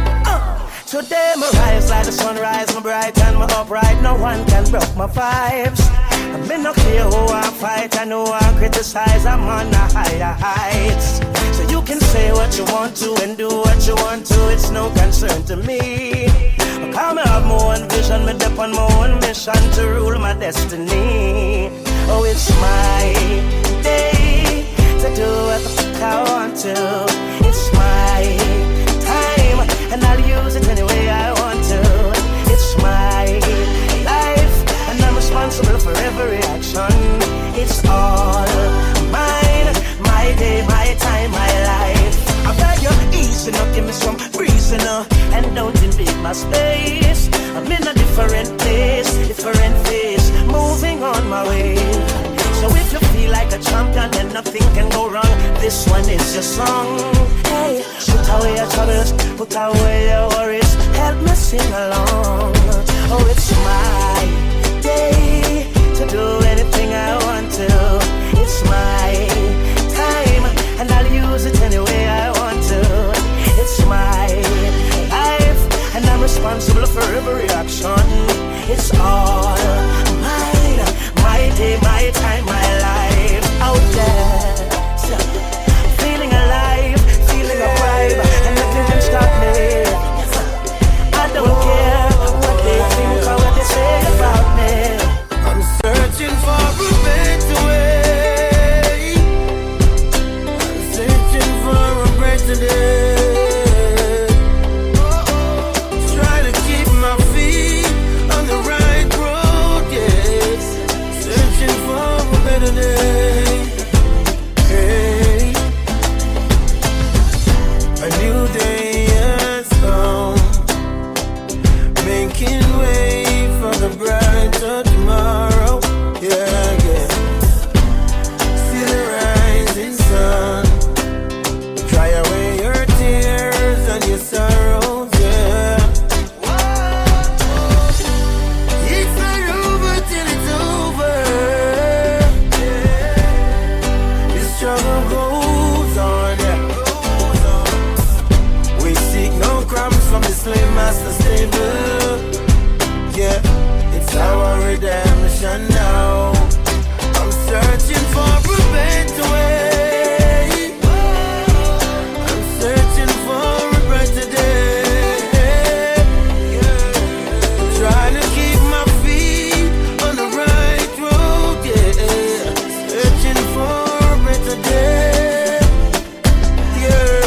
S11: Today my rise like the sunrise, my bright and my upright. No one can break my vibes. I may not care who I fight, I know I criticize. I'm on the higher heights. So you can say what you want to and do what you want to. It's no concern to me. Because I have my own vision, me dip on my own mission to rule my destiny. Oh, it's my day to do what the fuck I want to. It's my time, and I'll use it any way I want to. It's my life, and I'm responsible for every action. It's all mine, my day, my time, my life. I beg you, easy now, give me some breeze now, and don't invade my space. I'm in a different place, different phase, moving on my way. So if you feel like a champion, then nothing can go wrong. This one is your song. Hey, put away your troubles, put away your worries. Help me sing along. Oh, it's my day to do anything I want to. It's my time, and I'll use it any way I want to. It's my life, and I'm responsible for every action. It's all mine, my day, my time, my life. Out there, so, feeling alive, feeling a vibe, and nothing can stop me. I don't care what they think or what they say about me. I'm searching for a better way. I'm searching for a better day. Try to keep my feet on the right road, yes. Searching for a better day.
S7: making way for the brighter tomorrow. Yeah, yeah. See the rising sun. Dry away your tears and your sorrows, yeah. It's not over till it's over. Yeah. The struggle goes on, yeah. We seek no crumbs from the slave master stable. Yeah, it's our redemption now. I'm searching for a better way. I'm searching for a brighter day. Trying to keep my feet on the right road, yeah. Searching for a better day, yeah.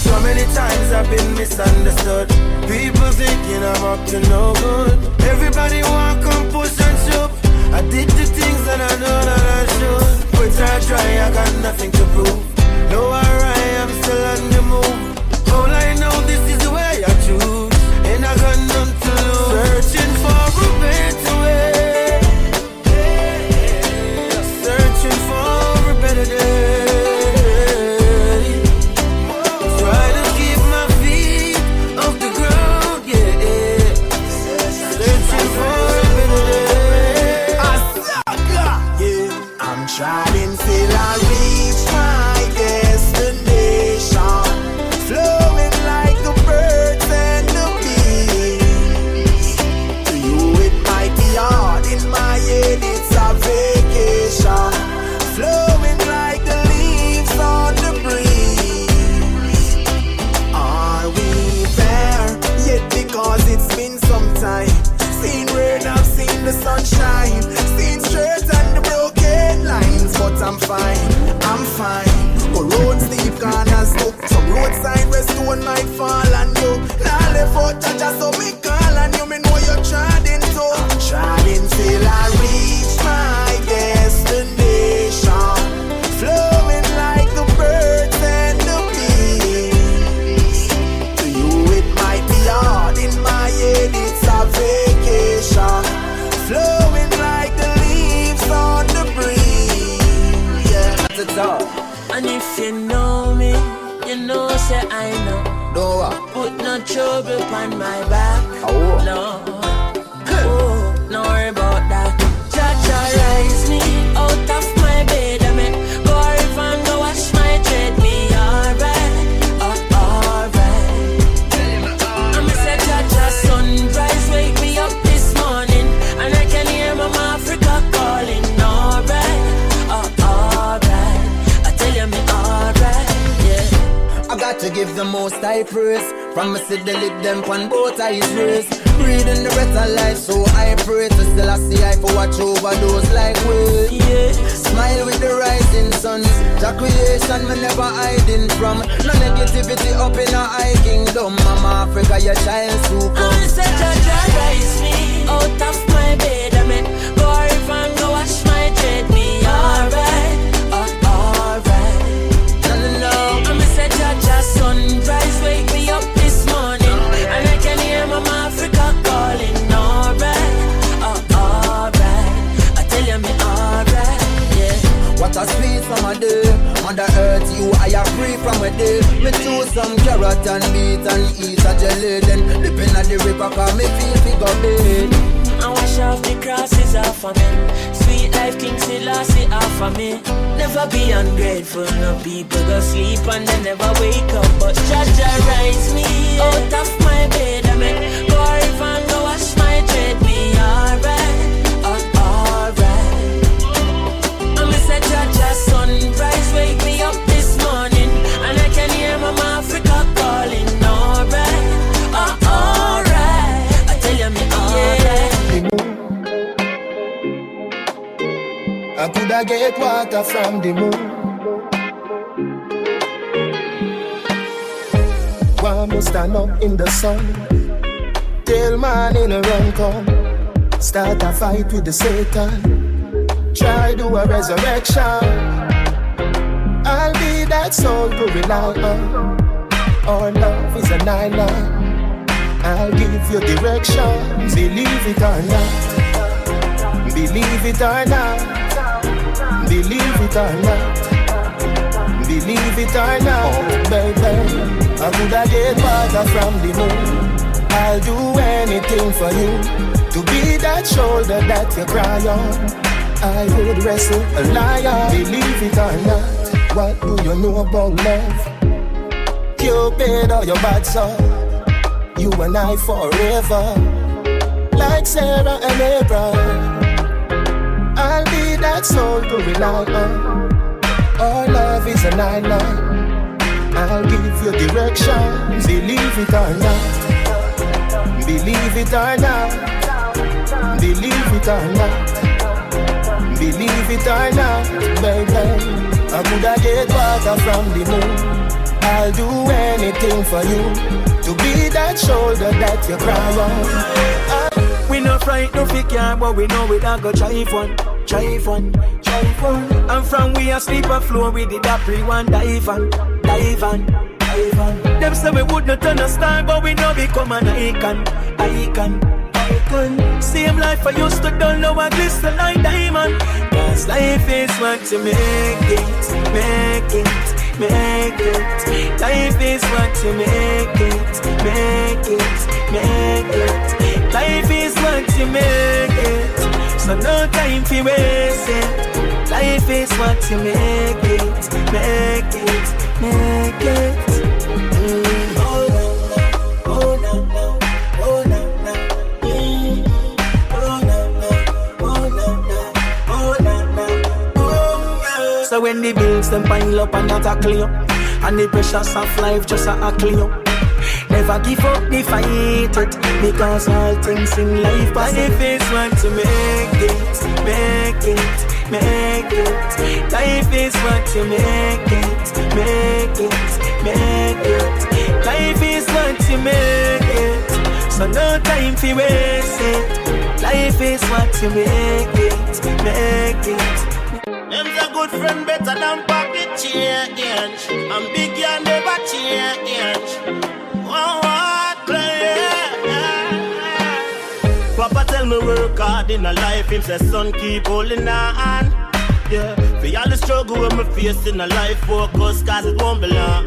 S7: So many times I've been misunderstood. People thinking I'm up to no good. Everybody want come push and shove. I did the things that I know that I should. But I try, I got nothing to prove. No, alright, I'm still on the move. All I know, this is the way I choose. And I got none to lose. Searching for a better way. Searching for a better day. Try to keep my feet off the ground, yeah. Searching for a better day.
S9: Yeah, I'm trying till I reach my destination, flowing like the birds and the bees. To you it might be hard, in my head it's a vacation, flowing like the leaves on the breeze. Are we there yet? Because it's been some time. Seen rain, I've seen the sunshine, seen straight and the broken lines, but I'm fine, I'm fine. Go road sleep corners too. Some roadside where stone might fall on you. Now left out Jaja, so me call on you. Me know you're trying to. I'm trying till I reach my destination, flowing like the birds and the bees. To you it might be hard, in my head it's a vacation, flowing like the leaves on the breeze. Yeah, that's it all.
S4: And if you know me, you know say I know.
S9: No,
S4: Put no trouble on my back.
S9: Oh.
S4: No. Oh, no worry about that. Jaja rise me out of my bed. I make go river and go wash my dread. Me alright, alright. I'm say Jaja sunrise wake me up this morning, and I can hear Mama Africa calling. Alright, alright. I tell you me alright, yeah.
S9: I got to give the most high praise. From me see the lick them on both eyes race. Breathing the breath of life, so I pray to still I see I for watch over those like we.
S4: Yeah.
S9: Smile with the rising sun. The creation me never hiding from. No negativity up in our high kingdom. Mama Africa, your child super.
S4: I'm say Jaja rise me out of my bed. I make go river and go wash my dread. Me alright, alright.
S9: No.
S4: I'm say Jaja sunrise wake me up this morning, and I can hear Mama Africa calling. Alright, alright. I tell you me alright, yeah.
S9: What a sweet summer day. Mother Earth, you I am free from a day. Me choose some carrot and beet and eat a jelly. Then dip in the river, cause me feel figure bed.
S4: I wash off the crosses off of me. Sweet life, King Selassie off of me. Never be ungrateful, no people go sleep and they never wake up. But Jaja rise me out of my bed. I make go river and go wash my dread. Me alright, alright. I'm say Jaja sunrise wake me up this morning, and I can hear Mama Africa calling. Alright, alright. I tell you me alright.
S2: I coulda get water from the moon. Want me stand up in the sun till morning a run come. Start a fight with the Satan. Try do a resurrection. I'll be that soul to rely on. Our love is an island. I'll give
S11: you direction. Believe it or not. Believe it or not. Believe it or not. Believe it or not, baby. I coulda get water from the moon. I'll do anything for you. To be that shoulder that you cry on. I would wrestle a lion. Believe it or not. What do you know about love? Cupid or your bad son? You and I forever. Like Sarah and Abraham. I'll be that soul to rely on. Our love is an island. I'll give you direction. Believe it or not. Believe it or not. Believe it or not. Believe it or not, baby. I coulda get water from the moon. I'll do anything for you. To be that shoulder that you cry on.
S7: We no fright, no figure, but we know we don't go try fun. Try fun, try fun. And from we a sleep a floor, we did a pre-one dive on, dive on, dive on. Them say we would not turn a star, but we know become an icon, icon. Same life I used to don't know I glisten like diamond. Cause life is what you make it, make it, make it. Life is what you make it, make it, make it. Life is what you make it. So no time for waste it. Life is what you make it, make it, make it. So when the bills them pile up and not a clear, and the pressures of life just a clear, never give up the fight it, because all things in life pass. Life is what to make it, make it, make it. Life is what to make it, make it, make it. Life is what to make it. So no time for waste it. Life is what to make it, make it.
S5: Them's a good friend better than pocket change. And big and never change. Papa tell me work hard in a life. Him say son keep holding on. Yeah, for all the struggle when me face in a life, focus cause it won't belong.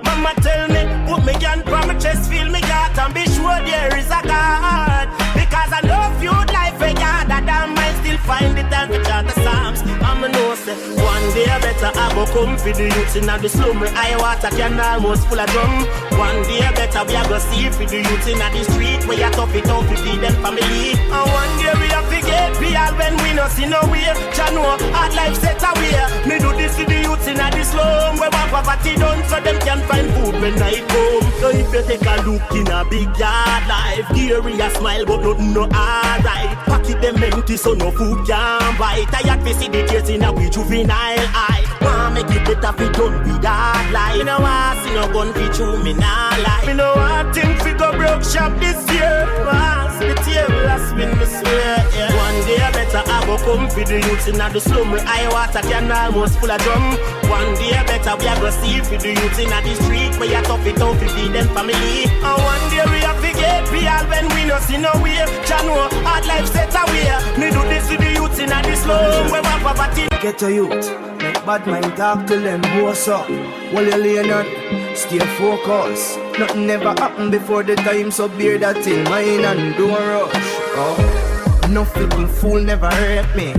S5: Mama tell me put me gun from my chest, feel me heart, and be sure there is a God. Because I know few life a God that I might still find the time to chant the Psalms. I'ma know say one day better I go come for the youth in the slum. I water can almost full of drum. One day better we a go see for the youth in the street where you tough it out to feed them family. And one day we have to get real when we no see no way. Jah know hard life set away. Me do this to the youth in the slum where one poverty done so them can find food when night come. So if you take a look in a big yard life, Gary a smile but nothing no alright. Pocket them empty so no food can buy. Tired to see the tears in a we juvenile eye. Want make it better fi done with that life. Me no want see no gun fi chew me nah lie. Me no want things fi go broke shop this year. Want see the table a spin me swear. Yeah. One day better I go come fi the youths inna the slum. I water can almost full of drum. One day better we a go see fi the youths inna the street where you tough it out fi feed them family. And one day we a fi get real when we no see no way. Jah know hard life set away. Me do this to the youths inna the slum where one poverty.
S7: Get a youth, make bad mind talk to them, what's up? While you laying on, stay focused. Nothing never happened before the time, so bear that in mind and don't rush. Oh, no people fool never hurt me.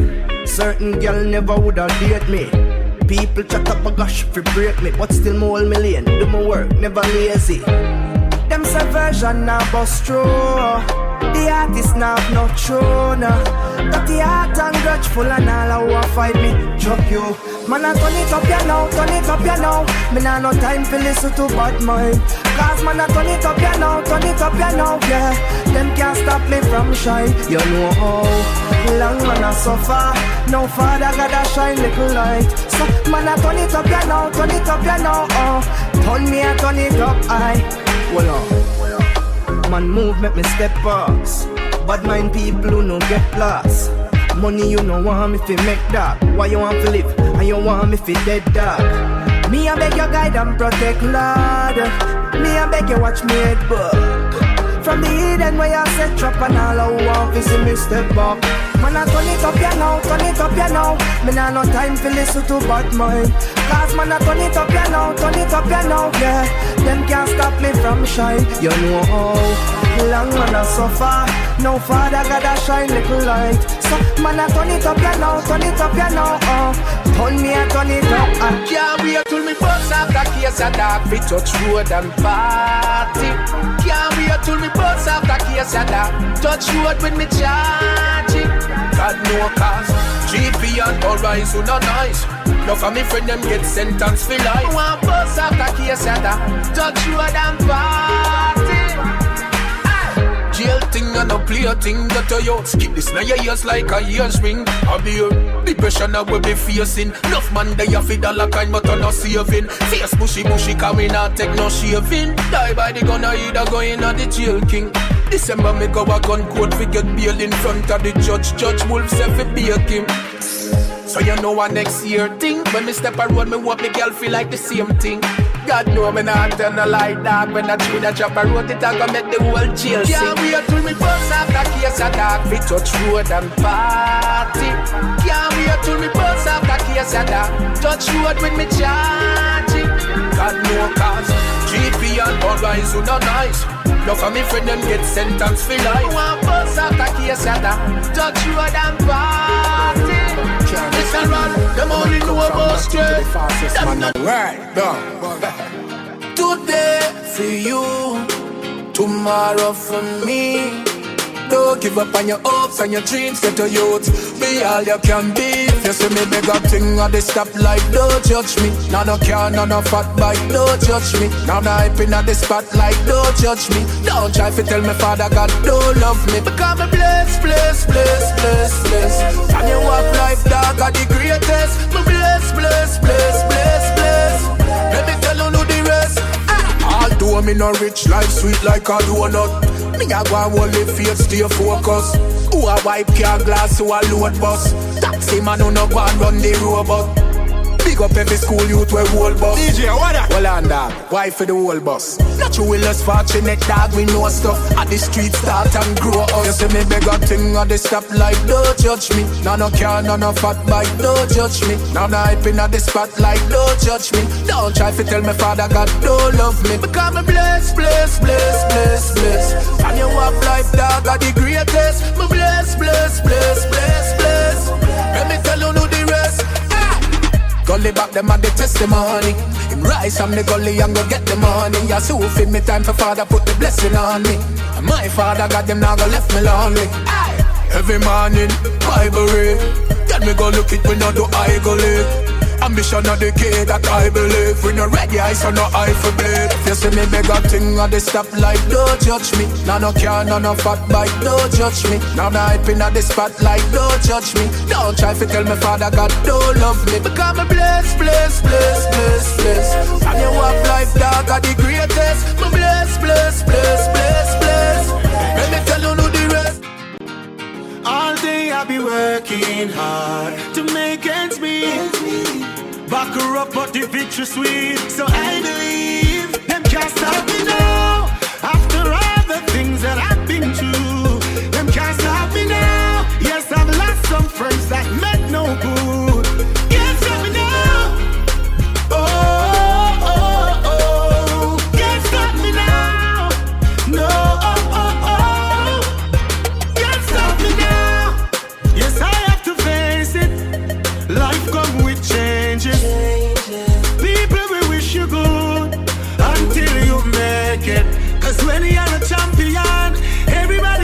S7: Certain girl never woulda date me. People chat up a gosh fi break me, but still more million. Do my work, never lazy. Them subversion now bust through. The artist now have no throne. But the heart and grudgeful and all who a fight me chuck you. Man I turn it up ya now, turn it up ya now. Me nah no time for listen to bad mind. Cause man I turn it up ya now, turn it up ya now, yeah. Them can't stop me from shine. You know how long man I suffer. Now Father God a shine little light. So man I turn it up ya now, turn it up ya now. Oh, turn me and turn it up high. Well on. Man move make me step past. Bad mind people who no get lost. Money you no want me fi make that. Why you want to live and you want me fi dead dog? Me a beg you guide and protect Lord. Me a beg you watch me head buck. From the
S12: lead and where you set trap and all I want is me step back. Man, I turn it up, you know, turn it up, you know. Me nah no time for listen to bad mind. Cause man, I turn it up, you know, turn it up, you know, yeah. Them can't stop me from shine. You know how long man I suffer. No father gotta shine little light. So man, I turn it up, you know, turn it up, you know, turn me, I turn it up.
S11: Can't wait till me bust off the case of dog. Fi touch road and party. Can't wait till me bust off the case of dog. Touch road with me charging. God no cause GP and Horizon are nice. No for me friend them get sentenced for life. I want bust off the case of dog. Touch road and party. Jail thing and no play a thing that you skip this now your ears like a ears ring. I be your depression I will be facing. Enough man they have it all a kind but I'm not saving. Face bushy cause we not take no shaving. Die by the gun or either going on the jail king. December me go a gun court fi get bail in front of the judge. Judge Wolf say fi bake him. So you know what next year thing. When me step a road me want me girl feel like the same thing. God know me not turn a light dog. When I chew the chop a road it a go make the whole jail sing. Can't wait till me bust off the case of dog. Fi touch road and party. Can't wait till me bust off the case of dog. Touch road with me charging. God know cause GP and Horizon are nice. No for me friend them get sentenced for life. I want bust off the case of dog. Touch road and party. Listen man, them only know about straight. Them not right, done. Today for you, tomorrow for me. Don't give up on your hopes and your dreams, get a youth. Be all you can be. If you see me big up thing on the stoplight, don't judge me. Now no car, no fat bike, don't judge me. Now no hyping at the spotlight, don't judge me. Don't try to tell me Father God don't love me. Because me bless. And you walk life dog are the greatest. Me bless. Let me tell you the rest. Although me no rich, life sweet like a donut. Me a go and hold the faith, stay focused. Who a wipe car glass, who a load bus. Taxi man who no go and run the robot. Big up every school youth where whole bus. DJ, what up? Well on dog, why for the whole bus? Not you will less fortunate dog, we know stuff. At the street start and grow up. You see me beg a thing at the stoplight, don't judge me. Now no car, no fat bike, don't judge me. Now no hyping at the spotlight, don't judge me. Don't try to tell me Father God don't love me. Because me bless. And you walk life dog are the greatest. Me bless. Let me tell you the rest. Gully back them at the testimony. Him rise from the gully and go get the money. Yeah, so fit me time for Father put the blessing on me. And my Father got them now go left me lonely. Aye. Every morning, Bible read. Tell me go look it when I do I go live. Ambition of the kid that I believe. We no ready eyes or no eye for bleed. If you see me beg a thing at the stoplight, don't judge me. Now no car, no fat bike, don't judge me. Now no hyping at the spotlight, don't judge me. Don't try to tell me Father God don't love me. Because me bless. And you walk life dog are the greatest. Me bless. Let me tell you the rest.
S9: All day I be working hard to make ends meet. Back her up, but the victory sweet. So I believe them can't stop me now. After all the things that I've been through, them can't stop me now. Yes, I've lost some friends that meant no good. Can't stop me now. Oh, can't stop me now. No, can't stop me now. Yes, I have to face it. Life come with changes. People will wish you good until you make it. Cause when you're a champion, everybody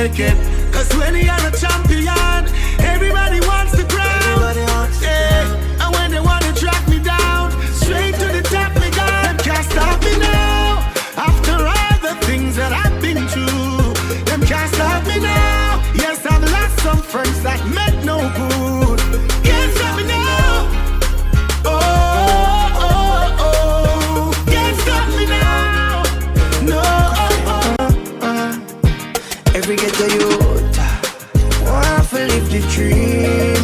S9: make it. Cause when you're a champion, everybody wants the crown. Yeah. And when they wanna track me down, straight to the top me gone. Them can't stop me now. After all the things that I've been through, them can't stop me now. Yes, I've lost some friends that meant no good. Can't stop me now. Oh, can't stop me now. No.
S12: Every ghetto youth want to live the dream,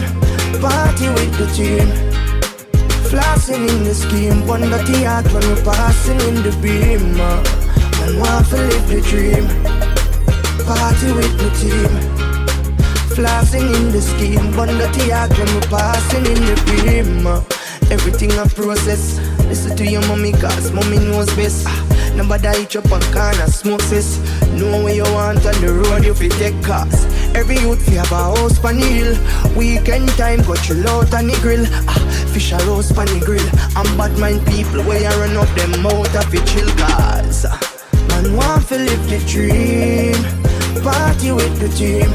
S12: party with the team, flossing in the scheme, one dirty heart when we're passing in the beam. Man want to live the dream, party with the team, flossing in the scheme, one dirty heart when we're passing in the beam. Everything a process. Listen to your mommy, cause mommy knows best. Nobody eat up on corner, smoke sis. Know where you want on the road, you fi take cars. Every youth fi have a house pan the hill. Weekend time, go chill out on the grill. Fish a roast pan the grill. And bad mind people where you run up them mouth of fi chill cars. Man want fi live the dream, party with the team,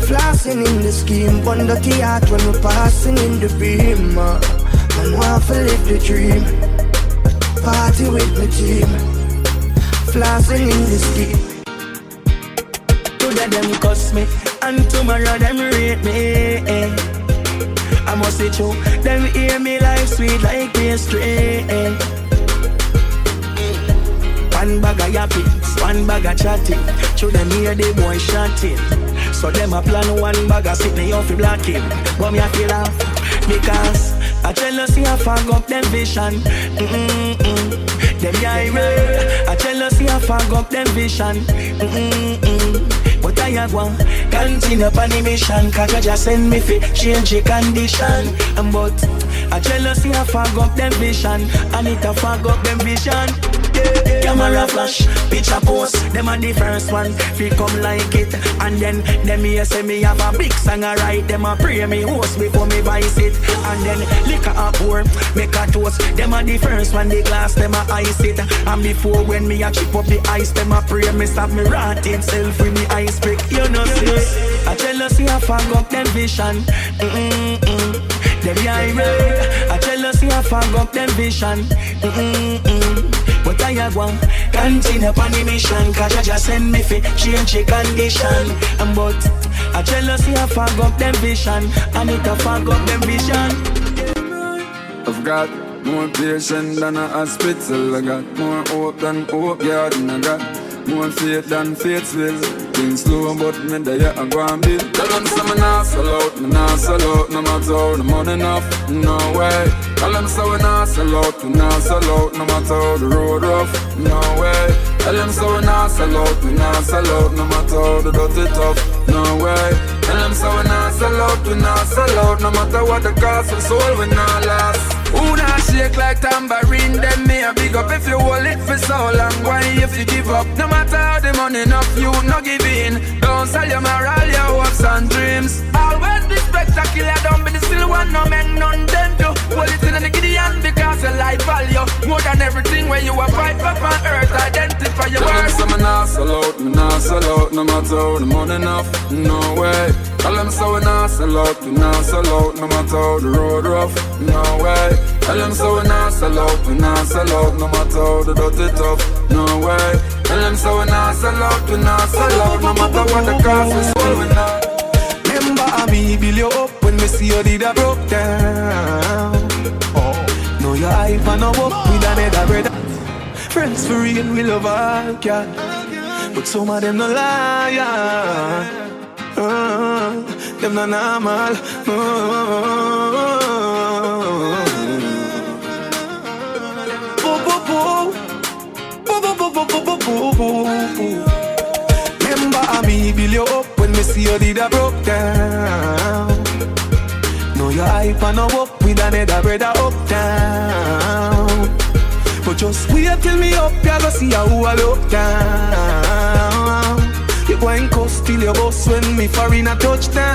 S12: flossing in the scheme, one dirty heart when we're passing in the beam. Man want to live the dream, party with the team, flossing in the scheme.
S11: Today them cuss me, and tomorrow them rate me. I must say true, them hear me life sweet like pastry. One bag of yappies, one bag of chatting. Show them hear the boy shouting. So them a plan one bag of sitting off the black him. But me a feel off because I jealousy a fog up them vision. Them irate. I jealousy a fog up them vision. But I have one continue upon the mission. Cause you just send me fi change the condition. But I jealousy a fog up them vision. I need to fog up them vision. Camera flash, picture post. Them are the first one, feel come like it. And then them here say me have a big song I write. Them a pray me host before me vice it. And then liquor a pour, make a toast. Them are the first one, the glass them a ice it. And before when me a chip up the ice, them a pray me stop me rotting self with me ice break. You know see, I jealousy a fog up them vision. Them irate. I jealousy a fog up them vision. But I have one continue upon the mission. Cause you just send me fi change the condition. But I jealousy a fog up them vision. I need to fog up them vision.
S13: I've got more patience than a hospital. I got more hope than hope garden. I got more faith than faith will. Things slow but me there I go and build. Tell them say me nah sell out, me nah sell out. No matter how the money enough, no way. Tell them say we nah sell out, we nah sell out. No matter how the road rough, no way. Tell them say we nah sell out, we nah sell out. No matter how the dirty tough, no way. Tell them say we nah sell out, we nah sell out. No matter what the cost, we soul we nah last. Who nah shake like tambourine? Them me a big up if you hold it for so long. Why if you give up? No matter how the money enough, you no give in. Don't sell your moral, your hopes and dreams. Always be spectacular, don't be the still one. No men, none them do. Hold it in the Gideon because your life value more than everything when you a fight up on earth. Identify your worth. Tell them say me nah sell out, me nah sell out. No matter how the money enough, no way. Tell them say we nah sell out, we nah sell out. No matter how the road rough, no way. Tell them say we nah sell out, we nah sell out. No matter how the dirty tough, no way. Tell them say we nah sell out, we nah sell out. No matter what the cost, we soul we nah.
S2: Remember I me build you up when me see you did a broke down. Know your hype and no up with another brother. Friends for real, we love all cat, but some of them no liar. Them not normal. Remember I me build you up when me see you did a broke down. Know your hype and no up with another brother uptown. But just wait till me up, you go see how I look down. You go and cuss till your boss when me foreign a touchdown.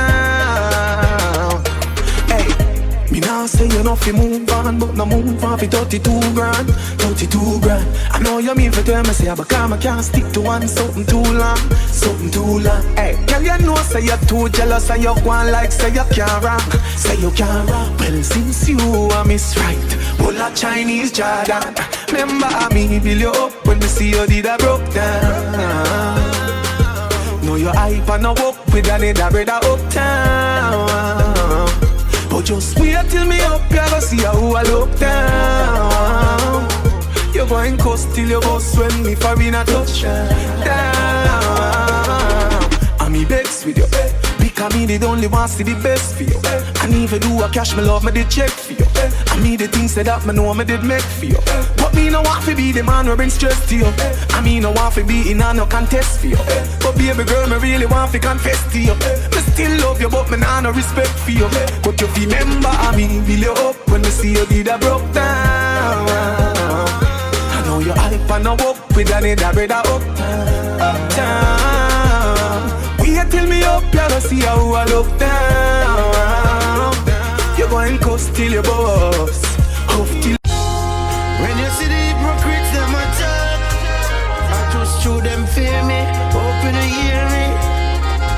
S2: Hey, me now say say you know fi move on, but no move on fi 32 grand. 32 grand. I know you mean for tell me say, but I can't stick to one something too long. Something too long. Hey, girl, you know say you're too jealous and you go on like say you can't rock. Say you can't rock. Well, since you are miss right, all a Chinese Jordan. Remember me build you up when me see you did a broke down. Know your hype and no walk with another brother uptown. But just wait till me up, you go see how I look down. You going coast till you bust when me for in a touchdown. And me begs with you, because me the only one see the best for you. And even do a cash, me love me the check for you. And me the things that me know me did make for you. But me no want to be the man who bring stress to you. And me no want to be in a no contest for you. But baby girl, me really want to confess to you. Me still love you, but me nah no respect for you. But you remember me build you up when me see you did a broke down. I know you hype and no walk with another brother uptown. Wait till me up, you go see how I look down. You going coast till you boss.
S9: When you see the hypocrites, them attack. I just show them fear me. Open to hear me.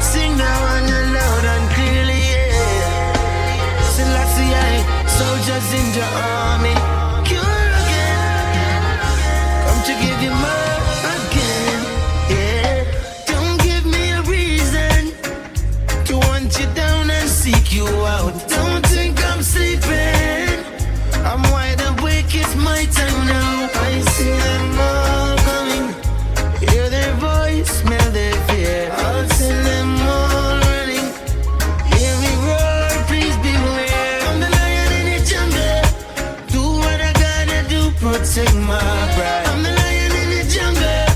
S9: Sing now and you loud and clearly, yeah. Selassie, soldiers in the army. Cure again. Come to give you more again, yeah. Don't give me a reason to want you down and seek you out. Don't think I'm sleeping. I'm wide awake, it's my time now. I see them all coming. Hear their voice, smell their fear. I'll send them all running. Hear me roar, please beware. I'm the lion in the jungle. Do what I gotta do, protect my pride. I'm the lion in the jungle.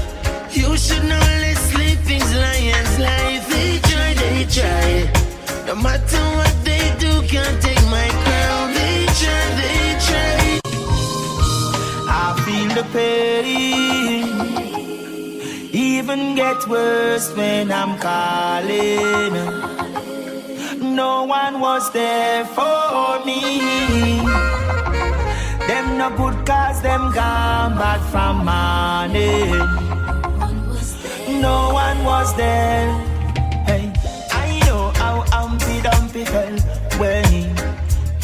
S9: You should know let's sleeping's lion's life. They try. No matter what they do, can't take my crown. They try. I feel the pain. Even get worse when I'm calling. No one was there for me. Them no good cause them gone back from morning. No one was there. Hey, I know how Humpty felt when he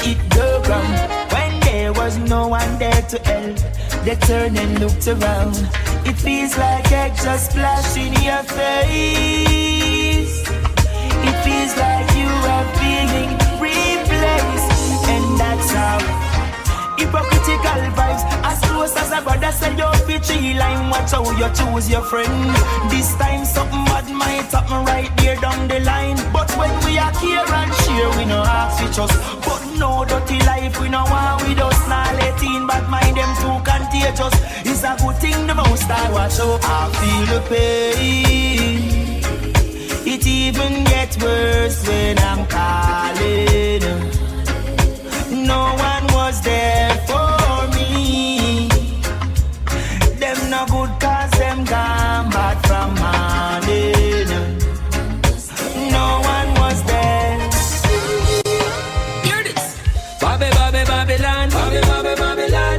S9: hit the ground. When there was no one there to help, they turned and looked around. It feels like egg just splashed in your face. It feels like you are being replaced. And that's how hypocritical vibes. As close as a brother said, you're bitchy line. Watch how you choose your friend. This time something bad might happen right there down the line. But when we are here and share, we no ask each us. But no dirty life, we no want with us. Now let in bad mind, them too contagious. It's a good thing the most I watch out. I feel the pain. It even gets worse when I'm calling. No one was there for me. Them no good cause them gone back from morning. No one was there.
S14: Hear this. Babylon.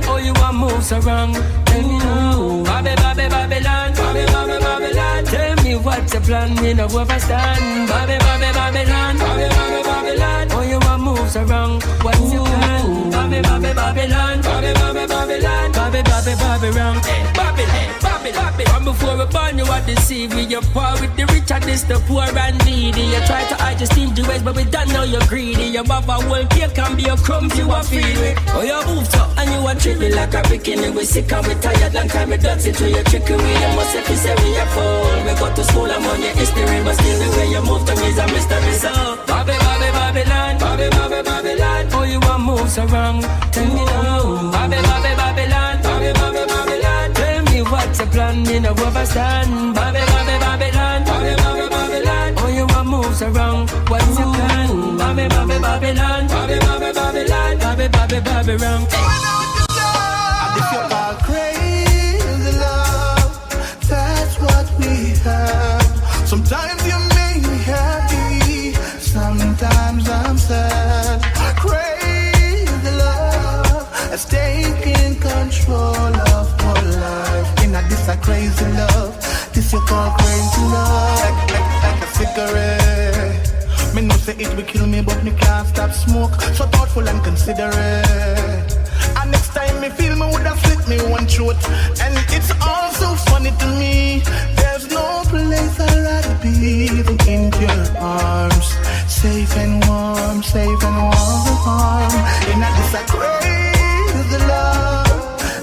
S14: Oh, you want moves around. Tell me now. Babylon. Tell me what's your plan, me no overstand. Babylon. Oh, you want moves around. What's your plan? Babylon. From before we born, you are deceived. You're poor with the rich and this the poor and needy. You try to hide your stingy ways, but we don't know you're greedy. Your mother will cake can be a crumb you are feeling. Oh, you moved up and you are treated like a bikini. We sick and we tired and time we dirty to your trickery. You must have to say we are full. We go to school and on your history, but still the way you move to me is a mystery. So, Babylon. Oh, you want moves around. Tell me now. Babylon. Tell me what's your plan, you know overstand. Babylon. Oh, you want moves around. What's your plan? Babylon.
S9: If you call crazy love, that's what we have. Sometimes you make me happy, sometimes I'm sad. Crazy love.
S15: crazy love. This you call crazy love. Like a cigarette. Me know say it will kill me, but me can't stop smoke. So thoughtful and considerate. And next time me feel me woulda slit me one throat. And it's all so funny to me. There's no place I'd rather be than in your arms. Safe and warm, safe and warm. In a this a crazy love.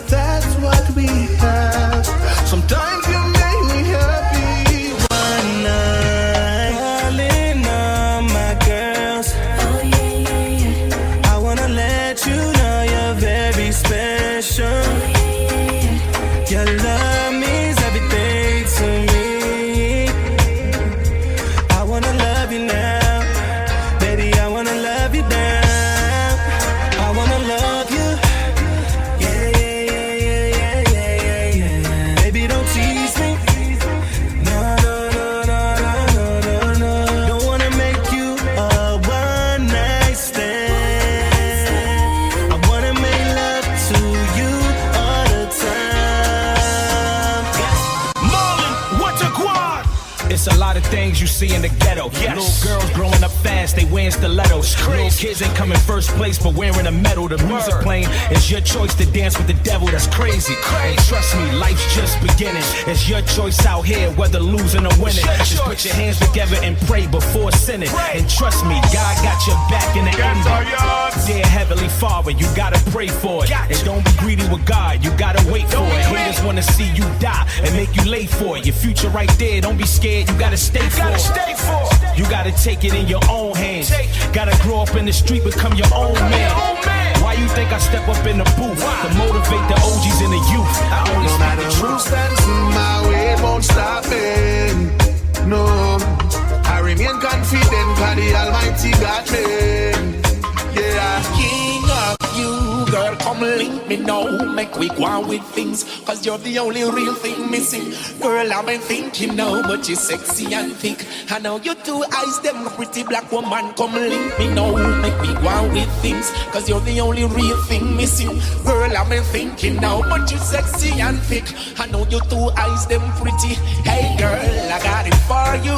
S15: That's what we have. Sometimes you make me happy.
S7: One night, calling all my girls. Oh yeah, yeah, yeah. I wanna let you know you're very special. Oh yeah, yeah, yeah. Your love means everything to me. I wanna love you now, baby. I wanna love you now. I wanna love you. Yeah, yeah, yeah, yeah, yeah, yeah, yeah, yeah. Baby, don't tease me. No, no, no, no, no, no, no, no. Don't wanna make you a one night stand. I wanna make love to you all the time.
S16: Marlon, what a quad! It's a lot of things you see in the ghetto. Yes. Little girls growing up fast, they wearing stilettos. Little kids ain't coming first place, but wearing a medal. The music playing, it's your choice to dance with the devil. That's crazy. And trust me, life's just beginning. It's your choice out here, whether losing or winning. Just put your hands together and pray before sinning. And trust me, God got your back in the end. Dear Heavenly Father, you gotta pray for it. And don't be greedy with God, you gotta wait for it. Haters wanna see you die and make you late for it. Your future right there, don't be scared, you gotta stay for it. You gotta take it in your own hands. Gotta grow up in the street, become your own man. Why you think I step up in the booth to motivate the OGs and the youth? I only
S3: No matter who stands in my way, it won't stop me. No, I remain confident, cause the Almighty got me. Yeah,
S1: King of you, girl, come link me now. Make we go on with things, cause you're the only real thing missing. Girl, I've been thinking now, but you're sexy and thick. I know your two eyes, them pretty black woman. Come link me now, make we go on with things, cause you're the only real thing missing. Girl, I've been thinking now, but you're sexy and thick. I know your two eyes, them pretty. Hey girl, I got it for you.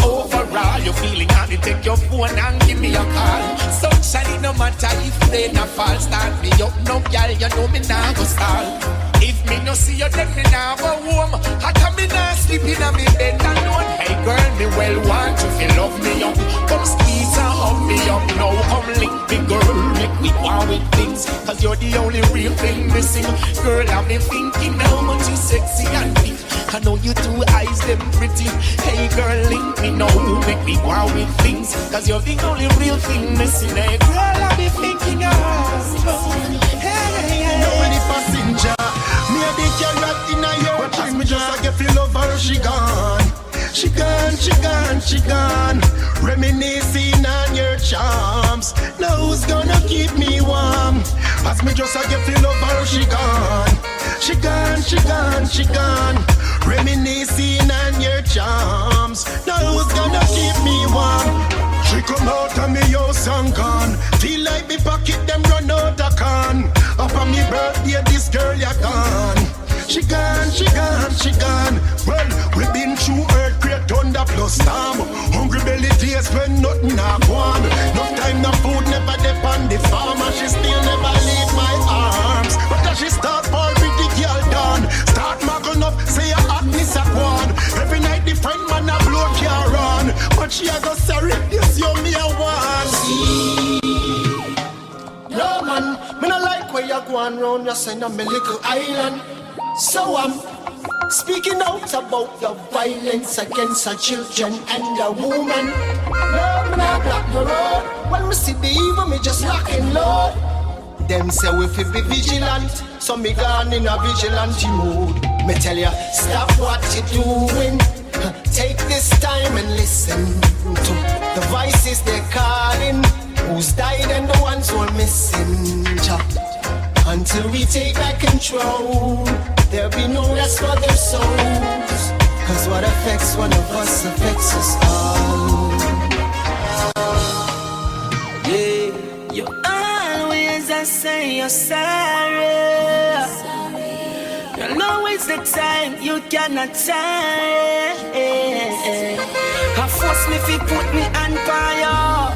S1: Overall, you're feeling happy, take your phone and give me a call. Sunshine, no matter if they not fall. Start me up, no girl, you know me now go stall. If me no see you, then me now go home. How come me now sleep in a me bed alone? Hey girl, me well want you feel love me up. Come squeeze and hug me up. Now come link me girl, make me go with things, cause you're the only real thing missing. Girl, I've been thinking how much you sexy and big. I know you two eyes, them pretty. Hey girl, link me now, make me go with things, cause you're the only real thing missing. Hey girl, I've been thinking hey,
S15: nobody passenger. Me a big girl right in a year. As me just a get feel of her, she gone. She gone, she gone, she gone. Reminiscing on your charms. Now who's gonna keep me warm? As me just a get feel of her, she gone. She gone, she gone, she gone. Reminiscing on your charms. Now who's gonna keep me warm? She come out of me house and gone. Feel like me pocket them run out of can. Up on me birthday, this girl ya gone. She gone, she gone, she gone. Well, we been through earthquake, thunder plus storm. Hungry belly days when nothing a gone. No time, no food, never depend the farm. And she still never leave my arms. But as she start for with the girl done, start mugging up, say her hotness a gone. Every night the friend man a blow car on. But she a go sorry, this you me a want. No man, me no like where you going round, you send on me little island. So I'm speaking out about the violence against our children and the woman. No, me not block the road. When me see the evil, me just lock and load. Them say we fi be vigilant, so me gone in a vigilante mood. Me tell ya, stop what you doing. Take this time and listen to the voices they're calling. Who's died and the ones who are missing. Until we take back control, there'll be no rest for their souls. Cause what affects one of us affects us all.
S7: Yeah, you always I say you're sorry.
S11: Girl, now is the time you cannot say. Force me fi put me on fire.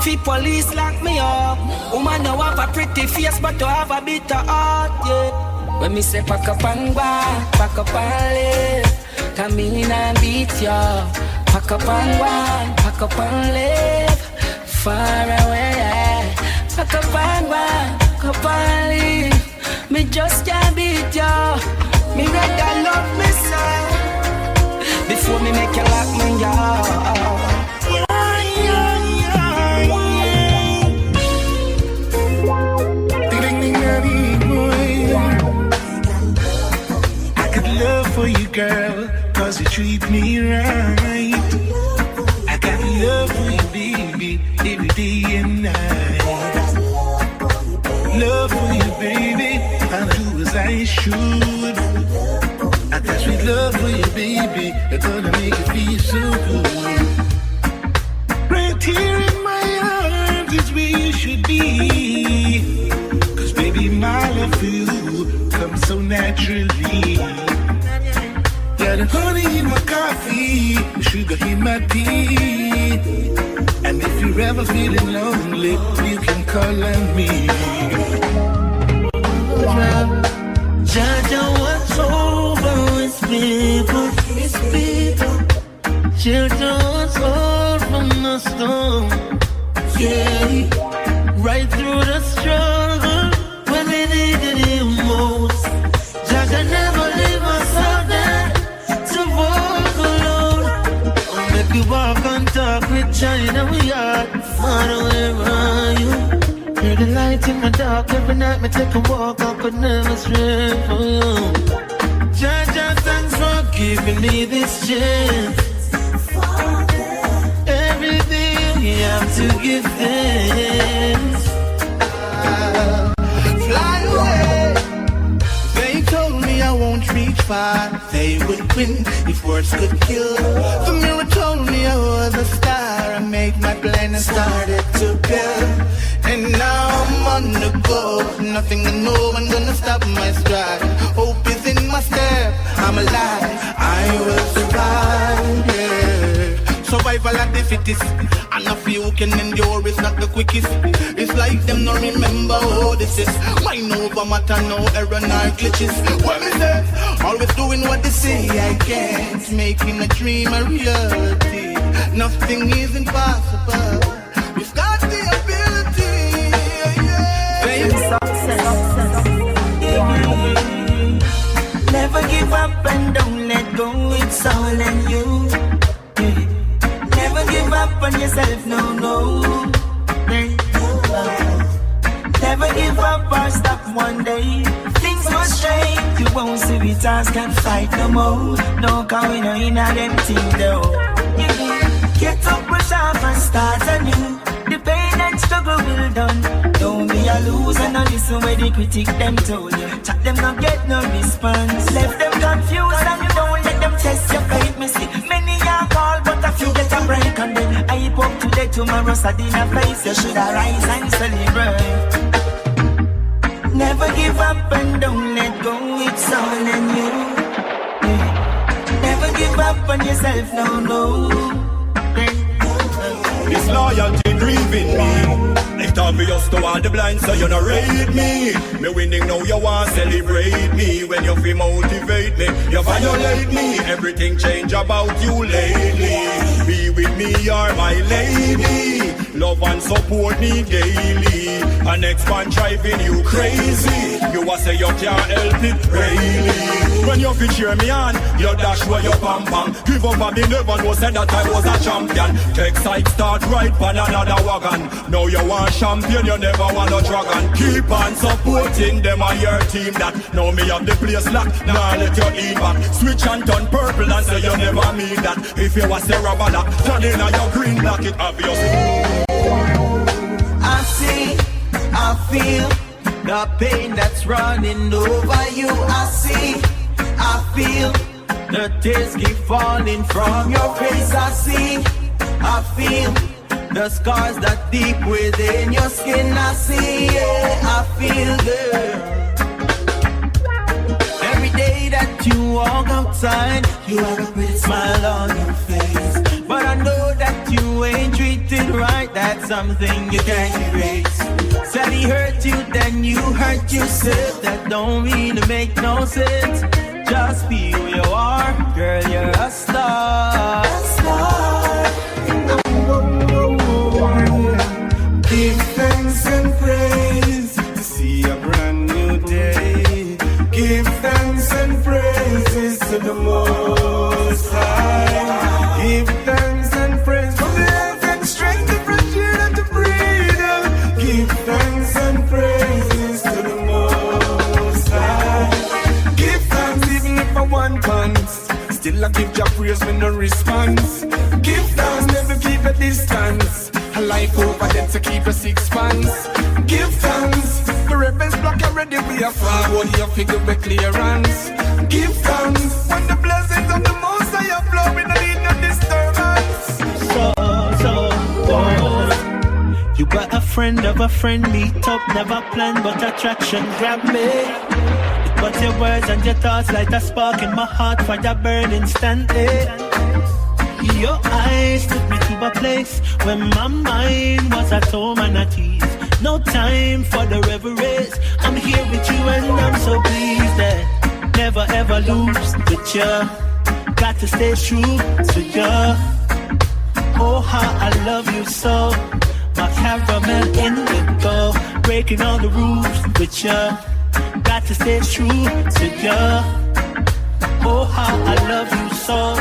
S11: Fi police lock me up. Woman you have a pretty face but you have a bitter heart, yeah. When me say pack up and go, pack up and live. Come in and beat ya. Pack up and go, pack up and live. Far away, pack up and go, pack up and live. Me just can't beat ya. Me rather love me son before me make you lock me out.
S15: I got love for you, girl, cause you treat me right. I got love for you, baby, every day and night. Love for you, baby, I'll do as I should. I got sweet love for you, baby, it's gonna make you feel so good. Right here in my arms is where you should be. Cause baby, my love for you comes so naturally. Got the honey in my coffee, the sugar in my tea. And if you're ever feeling lonely, you can call on me.
S7: Jaja, what's over with people? It's people. Children, what's over from the storm? Yeah, right through the struggle when we needed him most. Jaja never leave us out there to walk alone. I'll make you walk and talk with China, we are far away from you. You're the light in my dark, every night me take a walk, I could never stray for you. Jaja, thanks for giving me this chance. Every day you have to give thanks.
S15: Fly away. They told me I won't reach far. They would win if words could kill. The mirror told me I was a star. I made my plan and started to build. And now I'm on the go. Nothing and no one gonna stop my stride. Hope is in my step. I'm alive. I will survive. Yeah. Survival at the fittest. And a few can endure is not the quickest. It's like them no remember who this is. Mind over matter, no error, no glitches. What is that? Always doing what they say I can't. Making a dream a reality. Nothing is impossible. We've got the ability.
S11: Never give up and don't let go, it's all in you. Never give up on yourself, no, no. Never give up or stop one day. Things must change, you won't see we just can't fight no more. No, cause we know in a them thing though. Get up, push off and start anew. The pain and struggle will done. Don't be a loser, no listen where the critic them told you. Chat them not get no response. Left them confused and you don't let them test your faith. Me see many are called but a few get a break. And then I hope today tomorrow Sadina face. You should arise and celebrate. Never give up and don't let go, it's all in you. Never give up on yourself, no, no.
S17: This loyalty grieving me. It's obvious to all the blind, so you don't rate me. Me winning now, you want celebrate me. When you feel motivate me, you violate me. Everything change about you lately. Be with me, you're my lady. Love and support me daily. And next man driving you crazy. You a say you can't help it, really. When you fit cheer me on, you dash where you pam pam. Give up and me never know said that I was a champion. Take side start right pan another wagon. Now you want champion, you never want a dragon. Keep on supporting them and your team that. Now me have the place locked, now let you lean back. Switch and turn purple and say you never mean that. If you was a rubber lock, turn in on your green block, it obvious.
S11: I see, I feel the pain that's running over you. I see, I feel the tears keep falling from your face. I see, I feel the scars that deep within your skin. I see, yeah, I feel, girl. Every day
S7: that you walk outside, you have a pretty smile on your face. But I know that you ain't treated right, that's something you can't erase. Said he hurt you, then you hurt yourself. That don't really make no sense. Just be who you are, girl, you're a star. A star.
S15: Give thanks and praise to see a brand new day. Give thanks and praises to the Most High. Give thanks and praise for the health and strength to breathe and to breathe. Give thanks and praises to the Most High. Give thanks even if I want pants. Still I give your praise with no response. Give thanks, never keep a distance. A life over them to keep a 6 months. Give thanks. The rebels block already, we are forward. You figure with clearance. Give thanks. When the blessings of the Most High flow, we don't need no disturbance.
S7: You got a friend of a friend, meet up, never plan, but attraction grab me. But your words and your thoughts light a spark in my heart, fire burn instantly. Your eyes took me to a place where my mind was at home and at ease. No time for the reveries. I'm here with you and I'm so pleased that never ever lose with you. Got to stay true to you. Oh, how I love you so. My caramel indigo, breaking all the rules with you. Got to stay true to you. Oh, how I love you so.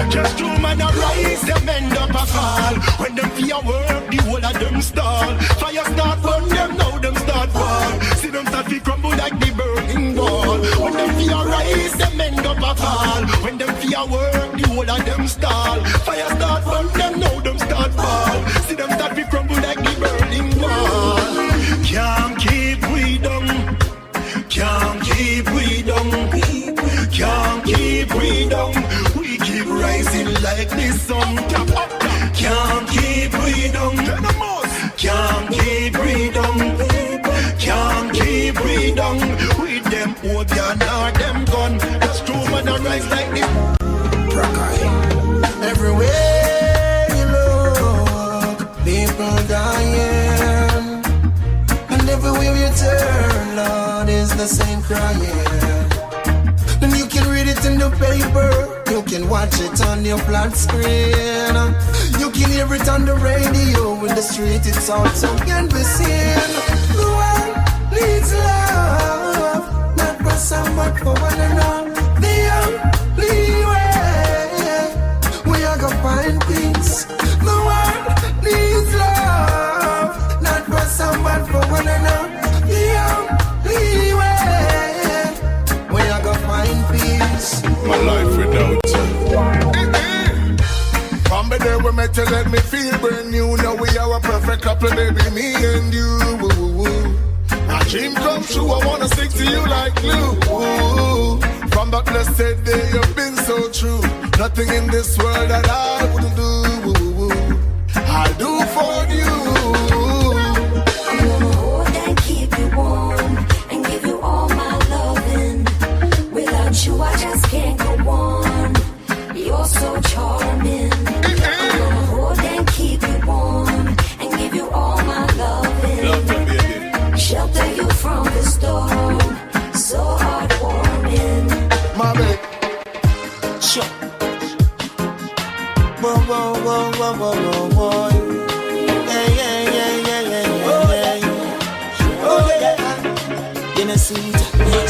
S15: Just two man arise, them end up a fall. When them fear work, the whole of them stall. Fire start burn them, now them start fall. See them start to crumble like the burning wall. When them fear rise, them end up a fall. When them fear work, the whole of them stall. Fire start burn them, now them start fall. See them start to crumble like the burning wall. Can't keep we down. Can't keep we down. Can't keep we down. We keep rising like the sun. Can't keep we down. Can't keep we down. Can't keep we down. With them opium or them gun. That's true when I rise like this.
S2: Everywhere you look, people dying. And everywhere you turn, Lord, is the same crying. And you can read it in the paper, you can watch it on your flat screen, you can hear it on the radio, in the street it's also can be seen. The world needs love, not for someone, for one another. The only way we are gonna find peace. The world needs love, not for someone, for one another. The only way we are gonna find peace.
S3: My life without you. From the day we met, you let me feel brand new. Now we are a perfect couple, baby, me and you. My dream come true, I wanna stick to you like glue. From that blessed day, you've been so true. Nothing in this world that I wouldn't do. I'll do for you.
S10: I'm gonna hold and keep you warm and give you all my loving. Without you, I just can't go on. You're so charming. I'm gonna hold and keep you warm and give you all my loving. Shelter you from the storm. So heartwarming.
S3: Mommy.
S2: Sure. Whoa, whoa, whoa, whoa, whoa, whoa, whoa. Yeah, yeah, yeah, yeah, yeah, yeah. Oh, yeah. You know, see,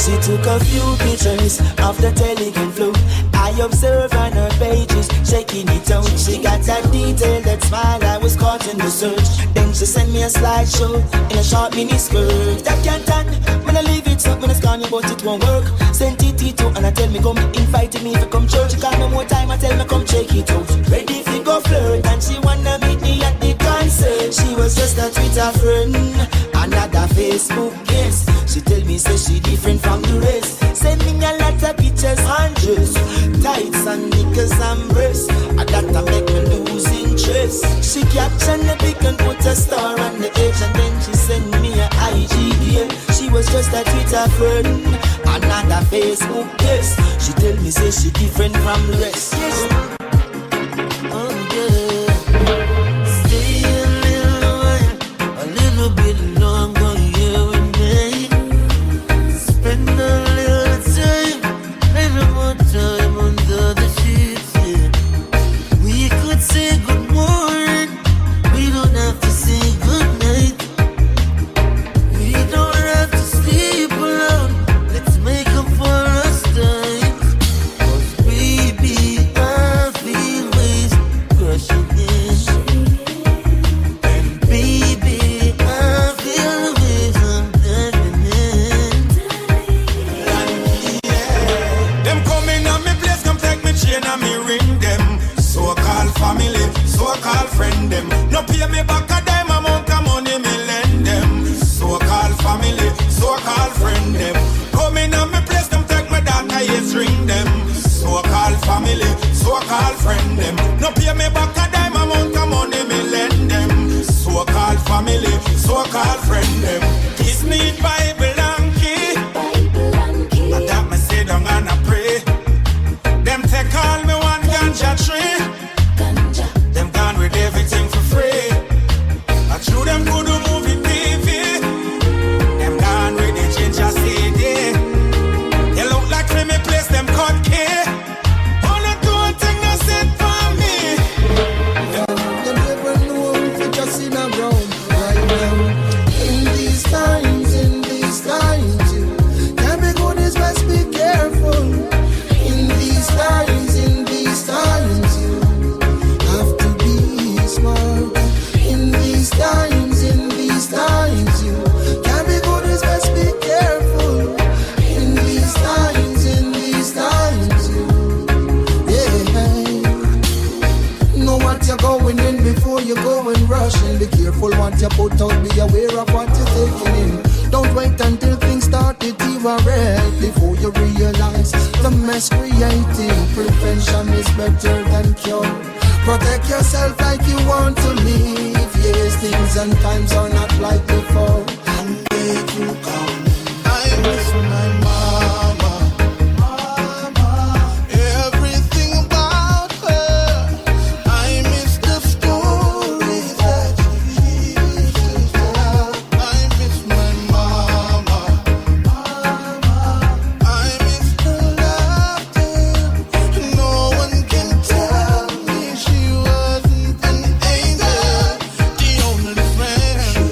S2: she took a few pictures of the Telegram flow. I observed on her pages, shaking it out. She got that detail, that smile, I was caught in the search. Then she sent me a slideshow in a short mini skirt. That can't turn, when I leave it up, when I scan you, but it won't work. Sent it to and I tell me come, invited me to come church. She call me more time, I tell me come check it out. Ready if you go flirt, and she wanna meet me at the concert. She was just a Twitter friend, another Facebook guest. She tell me say she different from the rest. Send me a lot of pictures, hundreds, tights and knickers and breasts. And that make me lose interest. She captioned the pic and put a star on the edge, and then she sent me a IG DM. She was just a Twitter friend, another
S18: Facebook, yes. She tell me say she different from the rest, yes. Oh yeah. Stay a little while, a little bit longer here with me. Spend a little time, little more time under the sheets, yeah. We could say good morning, we don't have to say good night. We don't have to sleep alone, let's make up for us time. 'Cause baby, I feel waves crushing in. And baby, I feel the waves I'm diving in.
S3: Them coming on me place, come take me chain and me ring them. So-called family, so-called friend them. No pay me back a dime amount of money me lend them. So-called family, so-called friend them. Coming on me place, come take me data, yes, ring them. So-called family, so-called friend them. No pay me back a dime amount of money me lend them. So-called family, so-called friend them. Kiss me Bible and key. And that me sit down and I pray. Them take all me one ganja tree. Them gone with everything for free. I chew them good movie TV. Them gone with the ginger CD. You look like me place them cut key. Only do one thing that's it for me.
S2: You never know if you just in a round right now. In these times, you can be good is best be careful. In these times, you have to be smart. In these times, you can be good is best be careful. In these times, you, yeah. Know what you're going in before you go and rush in. Be careful what you put out, be aware of what you're taking in. Don't wait until things start to deteriorate before you realize the mess creating. Prevention is better than cure. Protect yourself like you want to live. Yes, things and times are not like before. And make you come. I miss my mama. Everything about her. I miss the stories that she used to tell. I miss my mama. I miss the laughter. No one can tell me she wasn't an angel. The only friend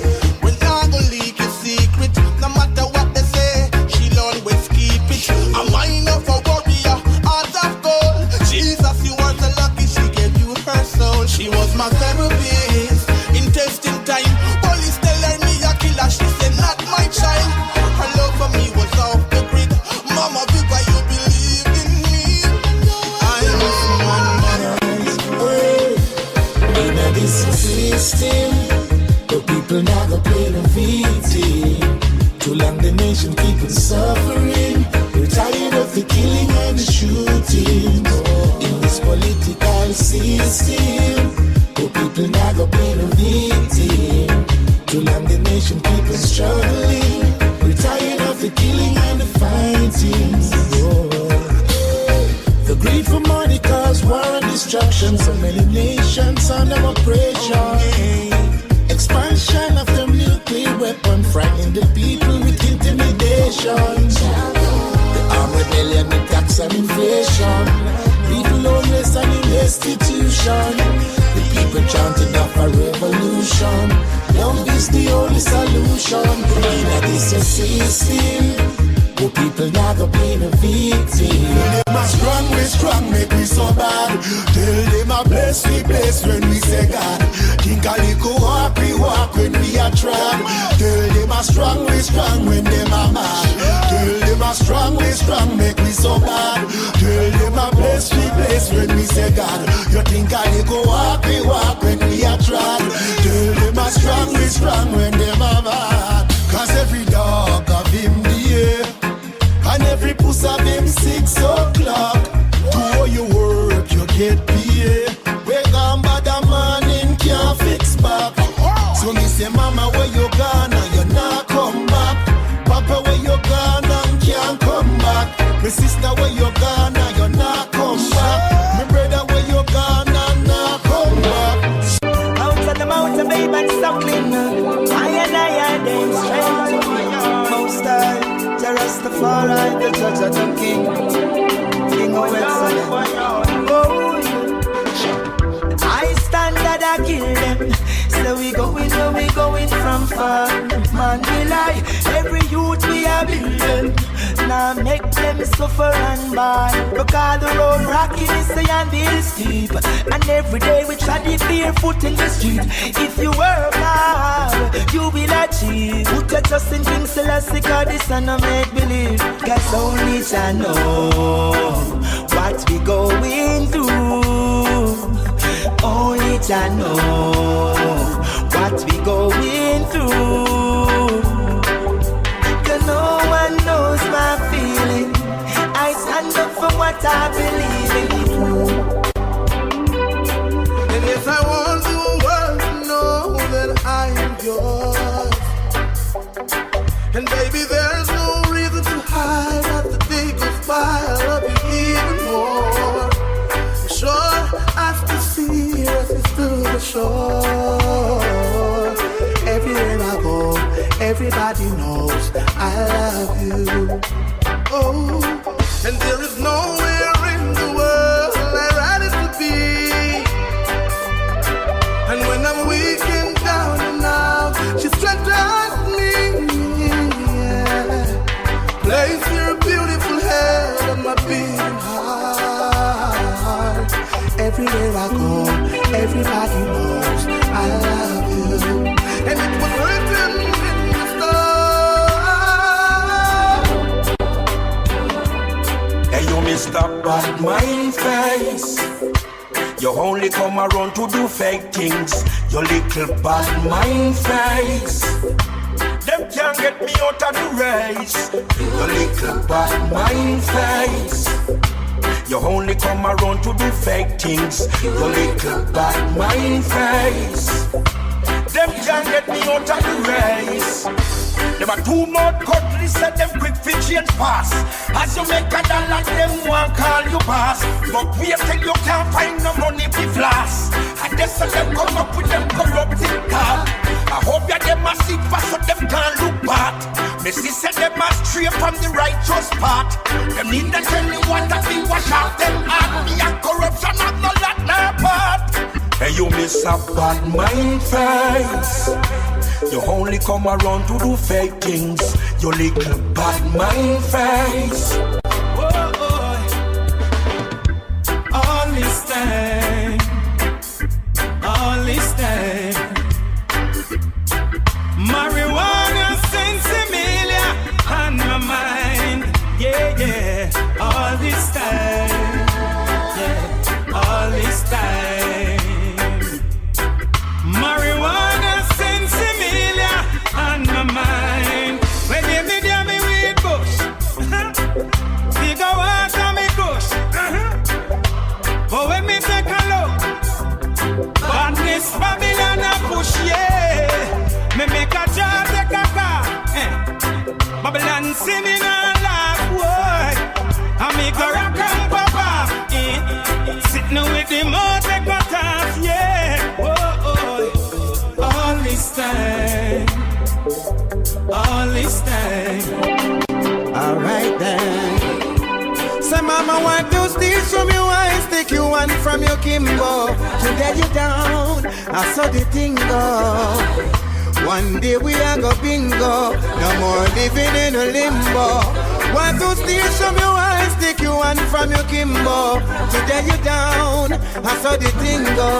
S2: when I go leak a secret. No matter what they say, she'll always keep it. A mind of a warrior, heart of gold. Jesus, you are so lucky she gave you her soul. She was my therapist in testing time. Police tell her me a killer, she said not my child. Her love for me was off the grid. Mama, Viva, you believe in me. I miss my mother.
S18: In a this system, the people now go play the victim. Too long the nation keep on suffering. We're tired of the killing and the shooting. In this political system, the people now go play the victim. Too long the nation keep on struggling. We're tired of the killing and the fighting. The greed for money cause war and destruction. So many nations under oppression. Expansion of the nuclear weapon, frightening the people with intimidation. The armed rebellion with tax and inflation. People homeless and in destitution. The people chanting of a revolution. Love is the only solution. In a this system, the people now go be the victim.
S1: Them a strong, we strong, make we so bad. Tell them a bless when we say God. Think a little walk, we walk when we are trod. Tell them a strong, we strong when them a mad. Tell them a strong, we strong, make we so bad. Tell them a bless when we say God. You think a little walk, we walk when we are trod. Tell them a strong, we strong when them a mad. Cause every dog of him the air. And every puss of him 6 o'clock. Do all you work, you get paid. Wake up by the morning, can't fix back. So me say, mama, where you gone and you not come back. Papa, where you gone and can't come back.
S9: a billion. Now make them suffer and buy. Because the road rocky, they say, and it's steep. And every day we try to barefoot in the street. If you work hard, you will achieve. Put your trust in King Selassie, cause this and no make believe. Cause only I know what we going through. Only I know what we going through. Cause no one knows my feeling. I stand up for what I believe in.
S3: And yes, I want the world to know that I am yours. And baby, there's no reason to hide. As the day goes by, I love you even more. I'm sure as the sea races through the shore. Everywhere I go, everybody knows I love you. Oh, and there is nowhere in the world I'd rather to be. And when I'm weak and down and out, she strengthens me. Yeah. Place your beautiful head on my beating heart. Everywhere I go, everybody knows I love you. And it was written in the stars.
S19: Hey, you Mr. Bad Mind Face. You only come around to do fake things. You little bad mind face. Them can't get me out of the race. You little bad mind face. You only come around to do fake things. You little bad mind face. Them can't get me out of the race. Them are too much cutlass, set them quick for change pass. As you make a dollar, them won't call you boss. But wait till you can't find no money for floss. And they say them come up with them corrupting car. I hope you them a seek for so them can't look back. Me see say them a stray from the righteous path. Them need to tell me what that be wash out them heart. Me and corruption have no lot no part. Hey, you miss a bad mind face. You only come around to do fake things. You little bad mind face.
S7: Oh, oh. All this time, marijuana, sensimilia on my mind. Yeah, yeah. All this time, yeah. All this time. Marijuana, sensimilia on my mind. When you me down me weed bush, we go out on me bush. But when me take a look, badness Babylon a push, yeah. Me make a job, take a car. Babylon see me now laugh, boy. I make a rock and pop off. Sitting with the mouth, take a tough, yeah. All this time.
S12: Alright then. Say mama, why do steal from your eyes? Take you one from your Kimbo. To get you down, I saw the thing go. One day we are go bingo. No more living in a limbo. Why do steal from your eyes? Take you one from your Kimbo. To get you down, I saw the thing go.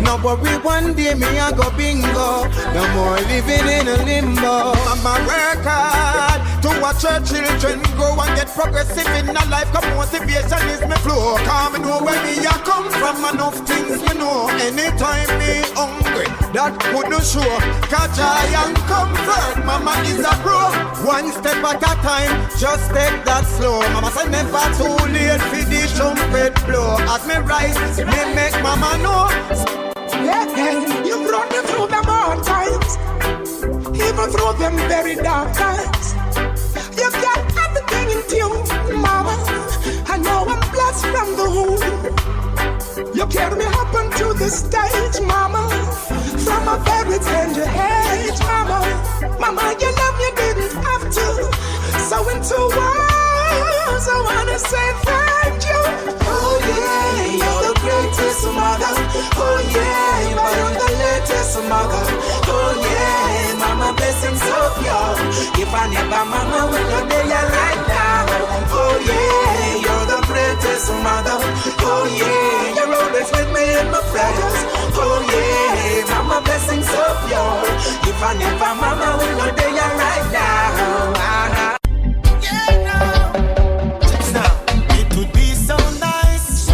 S12: No worry, one day me I go bingo. No more living in a limbo. Mama work hard to watch her children grow and get progressive in a life. Come motivation is my flow. Come know where me I come from. Enough things me know. Anytime me hungry, that couldn't show. Catch I and comfort. Mama is a pro. One step at a time. Just take that slow. Mama say never too late for the trumpet blow. As me rise, me make mama know.
S20: Yeah, you've run me through them hard times, even through them very dark times. You got everything in tune, mama. I know I'm blessed from the womb. You carry me up onto the stage, mama. From a very tender age, mama. Mama, you love me, didn't have to. So into words, I wanna say thank you. Oh yeah, you're the greatest mother. Oh yeah, you're the latest mother. Oh yeah, mama blessings of yours.
S11: If I never mama, we go there right now. Oh yeah, you're the greatest mother. Oh yeah, you're always with me in my prayers. Oh yeah, mama blessings of yours. If I never mama, we go there right now.
S9: It would be so nice,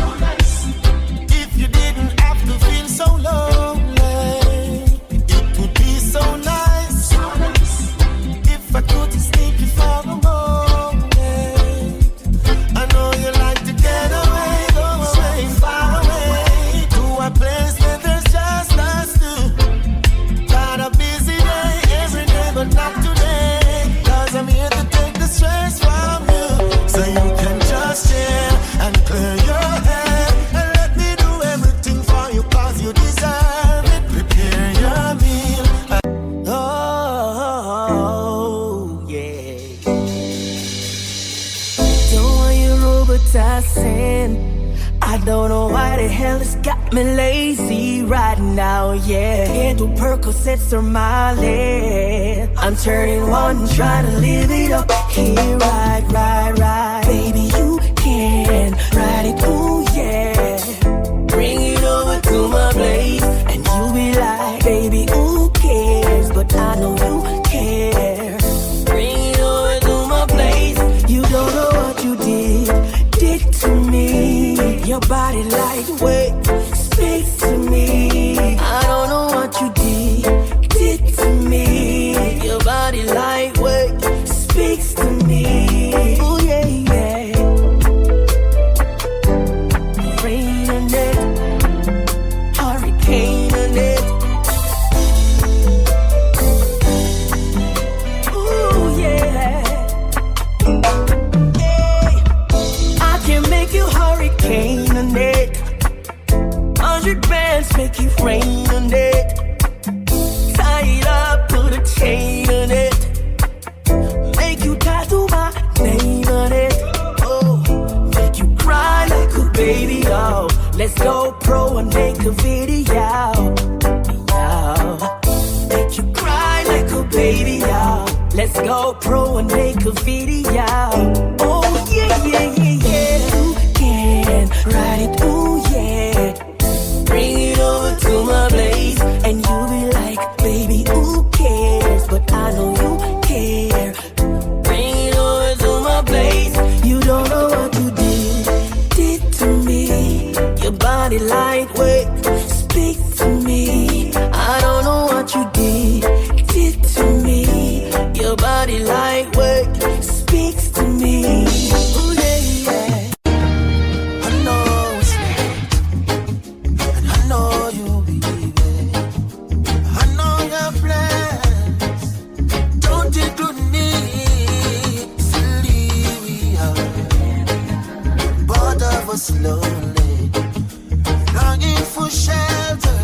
S9: if you didn't have to feel so lonely. It would be so nice, if I could sneak you for a moment. I know you like to get away, go away, far away, to a place where there's just us two. Got a busy day every day, but not today, 'cause I'm here to take the stress from you, so you can just chill and clear your head and let me do everything for you, 'cause you deserve it. Prepare your meal. Oh, yeah.
S11: Don't want you roboticing. I don't know why the hell it's got me lazy right now, yeah. Can't do Percocets or Molly. I'm turning one, trying to live it up. Here, right. Baby, you can ride it, ooh, yeah. Bring it over to my place, and you'll be like, baby, who cares? But I know you care. Bring it over to my place. You don't know what you did to me. Your body lightweight speaks to me. I don't know what you did to me. Your body lightweight speaks to me. Oh yeah, yeah. Rain on it, hurricane on it. Ooh yeah. I can make you hurricane on it. 100 bands make you rain on it. Tie it up, put a chain on it. Make you tattoo my name on it. Oh, make you cry like a baby. Oh, let's go pro and make a video. Make you cry like a baby. Oh, let's go pro and make a video. Oh yeah. You can ride it, ooh yeah. Bring it over to my place, and you'll be like, baby, who cares? But I know you care. Bring it over to my place. You don't know what you did to me. Your body lightweight speaks to me. I don't know what you did to me. Your body lightweight speaks to me. Ooh, yeah.
S9: I know it's late, and I know you'll be leaving. I know your plans don't include me. Silly we are, both of us lonely, longing for shelter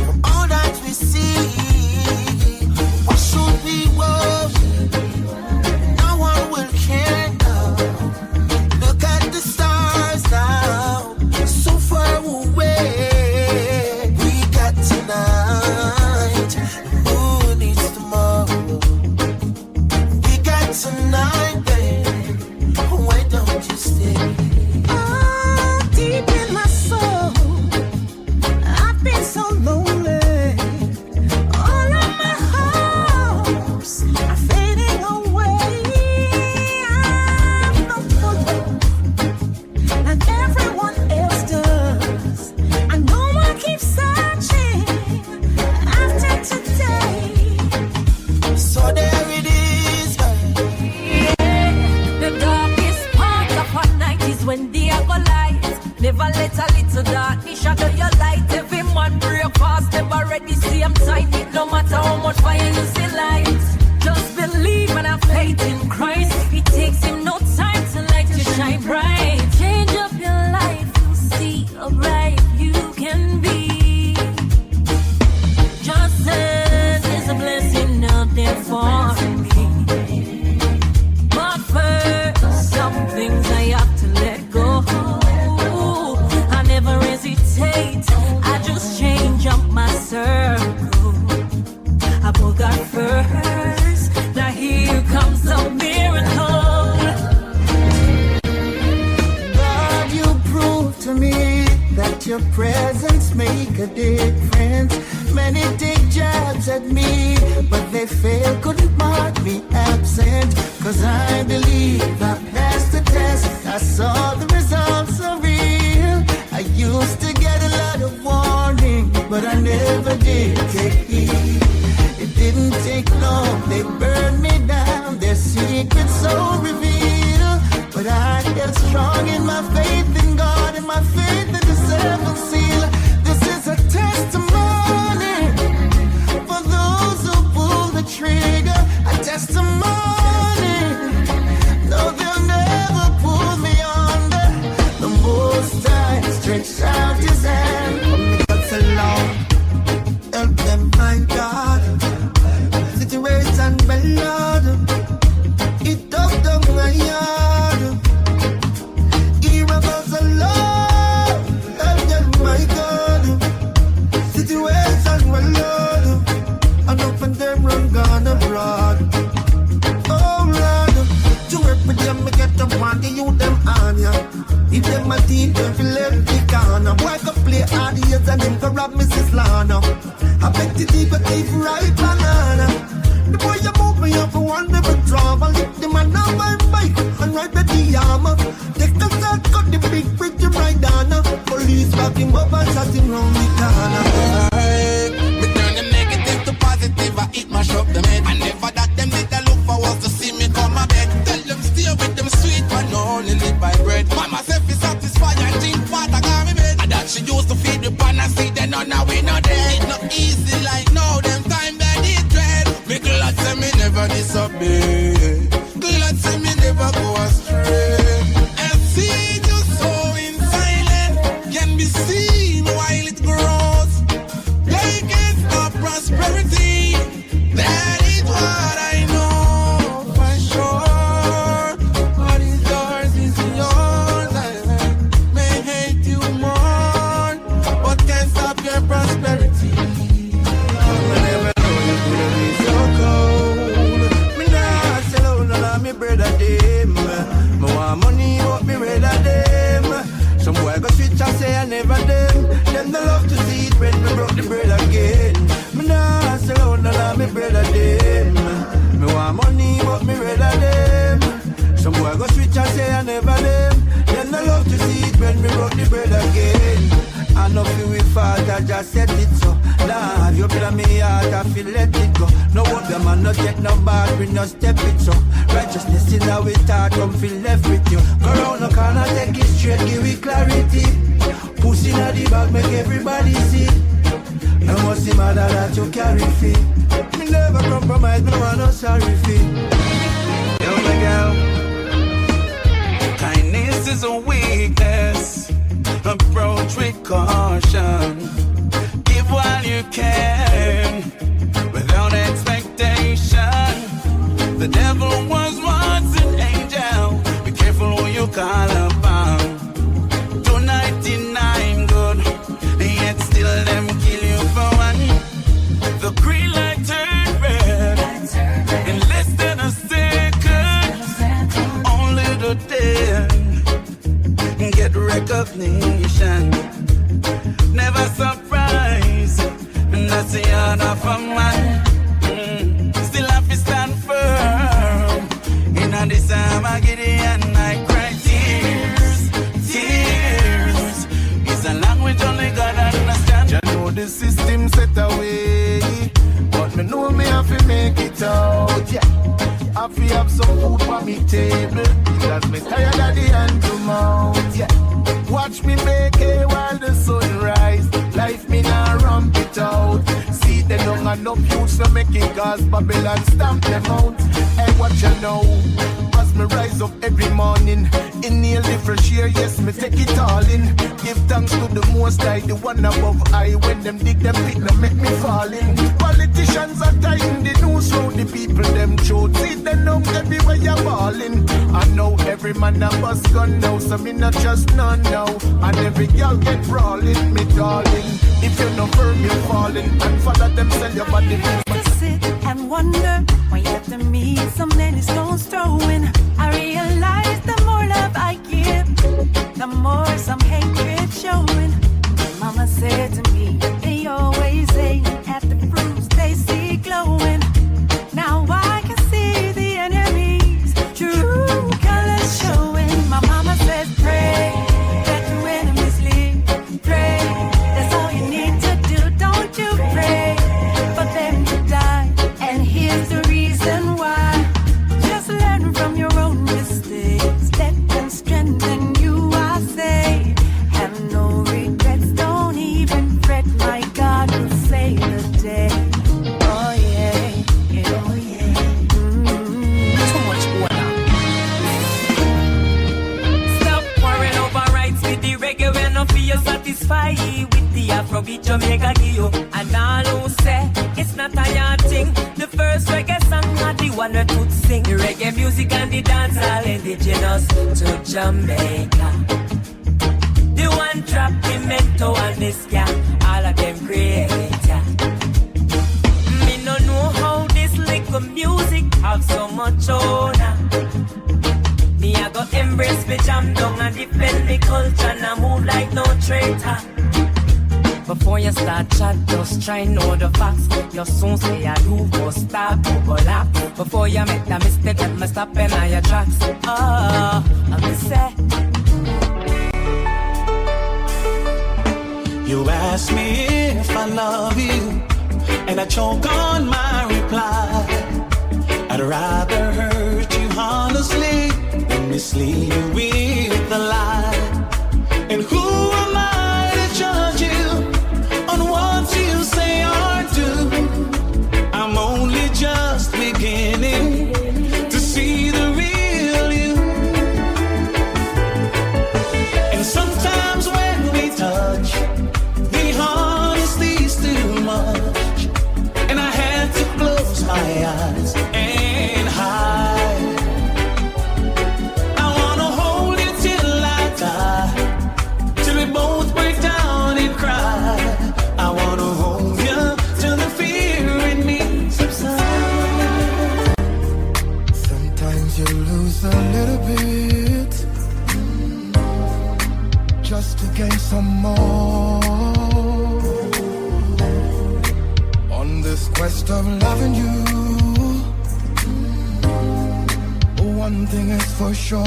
S9: from all that we see. Why should we worry? No one will care now. Look at the stars now, so far away. We got tonight, who needs tomorrow? We got tonight, babe. Why don't you stay?
S20: Oh, deep in my soul, I've been so lonely. All of my hopes are fading away. I'm not for you, like everyone else does. I know I keep searching after today.
S9: So there it is,
S4: The darkest part of a night is when day go light. Never let a little darkness shadow your light. Every man break fast, never ready, same time. No matter how much fire you see light. Just believe and have faith in Christ. It takes him no time to light you shine bright. Change up your life, you see how bright you can be. Just as there's a blessing out there for me. But first, some things I have to let go. I never hesitate, I just change up my circle. I put God first.
S6: to me that your presence make a difference. Many take jabs at me, but they fail, couldn't mark me absent. Cause I believe I passed the test. I saw the results are real. I used to get a lot of warning, but I never did take heed. It didn't take long, they burned me down. Their secrets so revealed. But I held strong in my faith in God and my faith in the seventh seal. This is a testimony for those who pull the trigger. A testimony. No, they'll never pull me under. The Most High stretched out His hand.
S2: God's alone. Help them, my God. Situation well, Lord. It took them my yard. Here goes alone. Help them, my God. Situation well, Lord. And open them run gone abroad. Oh Lord, to work with them, me get them on the youth them on ya. If them a team, them feel left the corner. Boy can play hard years and them can rob Mrs. Lana. I bet the deep right banana. The boy you move me up for one never trouble. Lift the man up my bike and ride the armor. Take the start, cut the big bridge to ride down. Police back him up and shot him round the corner.
S3: Me turn the negative to positive, I eat mash up them head. And never that them did I look forward to see me come a bed. Tell them stay with them sweet, but no only live by bread. Mama said be satisfied and think what I got me bed. And that she used to feed the pan and see them now we not dead. It's not easy like now, them time that it dread. Me glad say me never disobey. Glad say me never go astray. And see you sowing silent can be seen while it grows. Like it's not prosperity. That is what I know for sure. What is yours is yours. I may hate you more, but can't stop your prosperity.
S2: Brother them, me want money but me rather them. Some boy go switch and say I never them. Them no love to see it when me broke the bread again. Me nah sell out none of me brother them. Me want money but me rather them. Some boy go switch and say I never them. Them no love to see it when me broke the bread again. I know feel we fault, I just said it so. Nah, have you been on me heart, I feel let it go. No one the man not get no bad, we no step it so. Righteousness in our thought, come feel left with you. Go round the corner, take it straight, give it clarity. Pussy in the bag, make everybody see. No must see matter that you carry feet. Me never compromise, me no want no sorry fee. Yo, my girl, kindness is a weakness. Approach with caution. Give while you can, without expectation. The devil was once an angel. Be careful who you call upon. 299 good, yet still them kill you for one. The green light turned red in less than a second. Only the dead get recognition. Never surprise, and that's the order of a man. Still have to stand firm. In this time I get it and I cry tears. Tears is a language only God understands. You know the system set away, but me know me have to make it out. Yeah, I have to have some food for me table. Cause me tired of the hand to mouth. Yeah, watch me make it while the sun rise. Life me now ramp it out. See they don't have enough youths to make it, cause Babylon stamp them out. Hey, what you know? As me rise up every morning, inhale the fresh air, yes, me take it all in. Give thanks to the Most High, the one above I. When them dig them pit, them make me fall in. Politicians are tying the news round the people, them throat. See them know everywhere you're balling. I know every man a bus gun now, so me not just none now. And every girl get brawling, me darling. If you're not firm, you're falling. And follow them, sell your body.
S21: To sit and wonder why you have to meet so many stones throwing. I realize the more love I give, the more some hatred showing. My mama said to me, they always say at the fruits they see glowing. Now I can see the enemy's true colors showing. My mama says pray that your enemies leave. Pray, that's all you need to do. Don't you pray for them to die. And here's the reason why. Just learn from your own mistakes. Let them strengthen you, I say. Have no regrets, don't even fret. My God will save the day. Oh yeah, yeah, oh yeah.
S14: Too much water. Stop worrying over rights with the reggae when no feel satisfied with the Afrobeat Jamaica give you. And all who say it's not a yard thing. The first reggae song not the one that would sing. The reggae music and the dance all indigenous to Jamaica. The one drop the mento and the ska, all of them creator. Me no know how this little music have so much honor. Me I go embrace me jam down and defend me culture and I move like no traitor. Before you start chat, just try know the facts. You soon say I do go stop, go lap. Before you make the mistake, let me stop in all your tracks. Oh, I'm say.
S8: You ask me if I love you, and I choke on my reply. I'd rather hurt you honestly than mislead you with a lie. And who am I to judge you on what you say or do? I'm only just beginning to see the real you. And sometimes when we touch, the honesty's too much, and I had to close my eyes and hide. I wanna hold you till I die, till we both break down and cry. I wanna hold you till the fear in me subsides.
S2: Sometimes you lose a little bit just to gain some more. On this quest of loving you, one thing is for sure,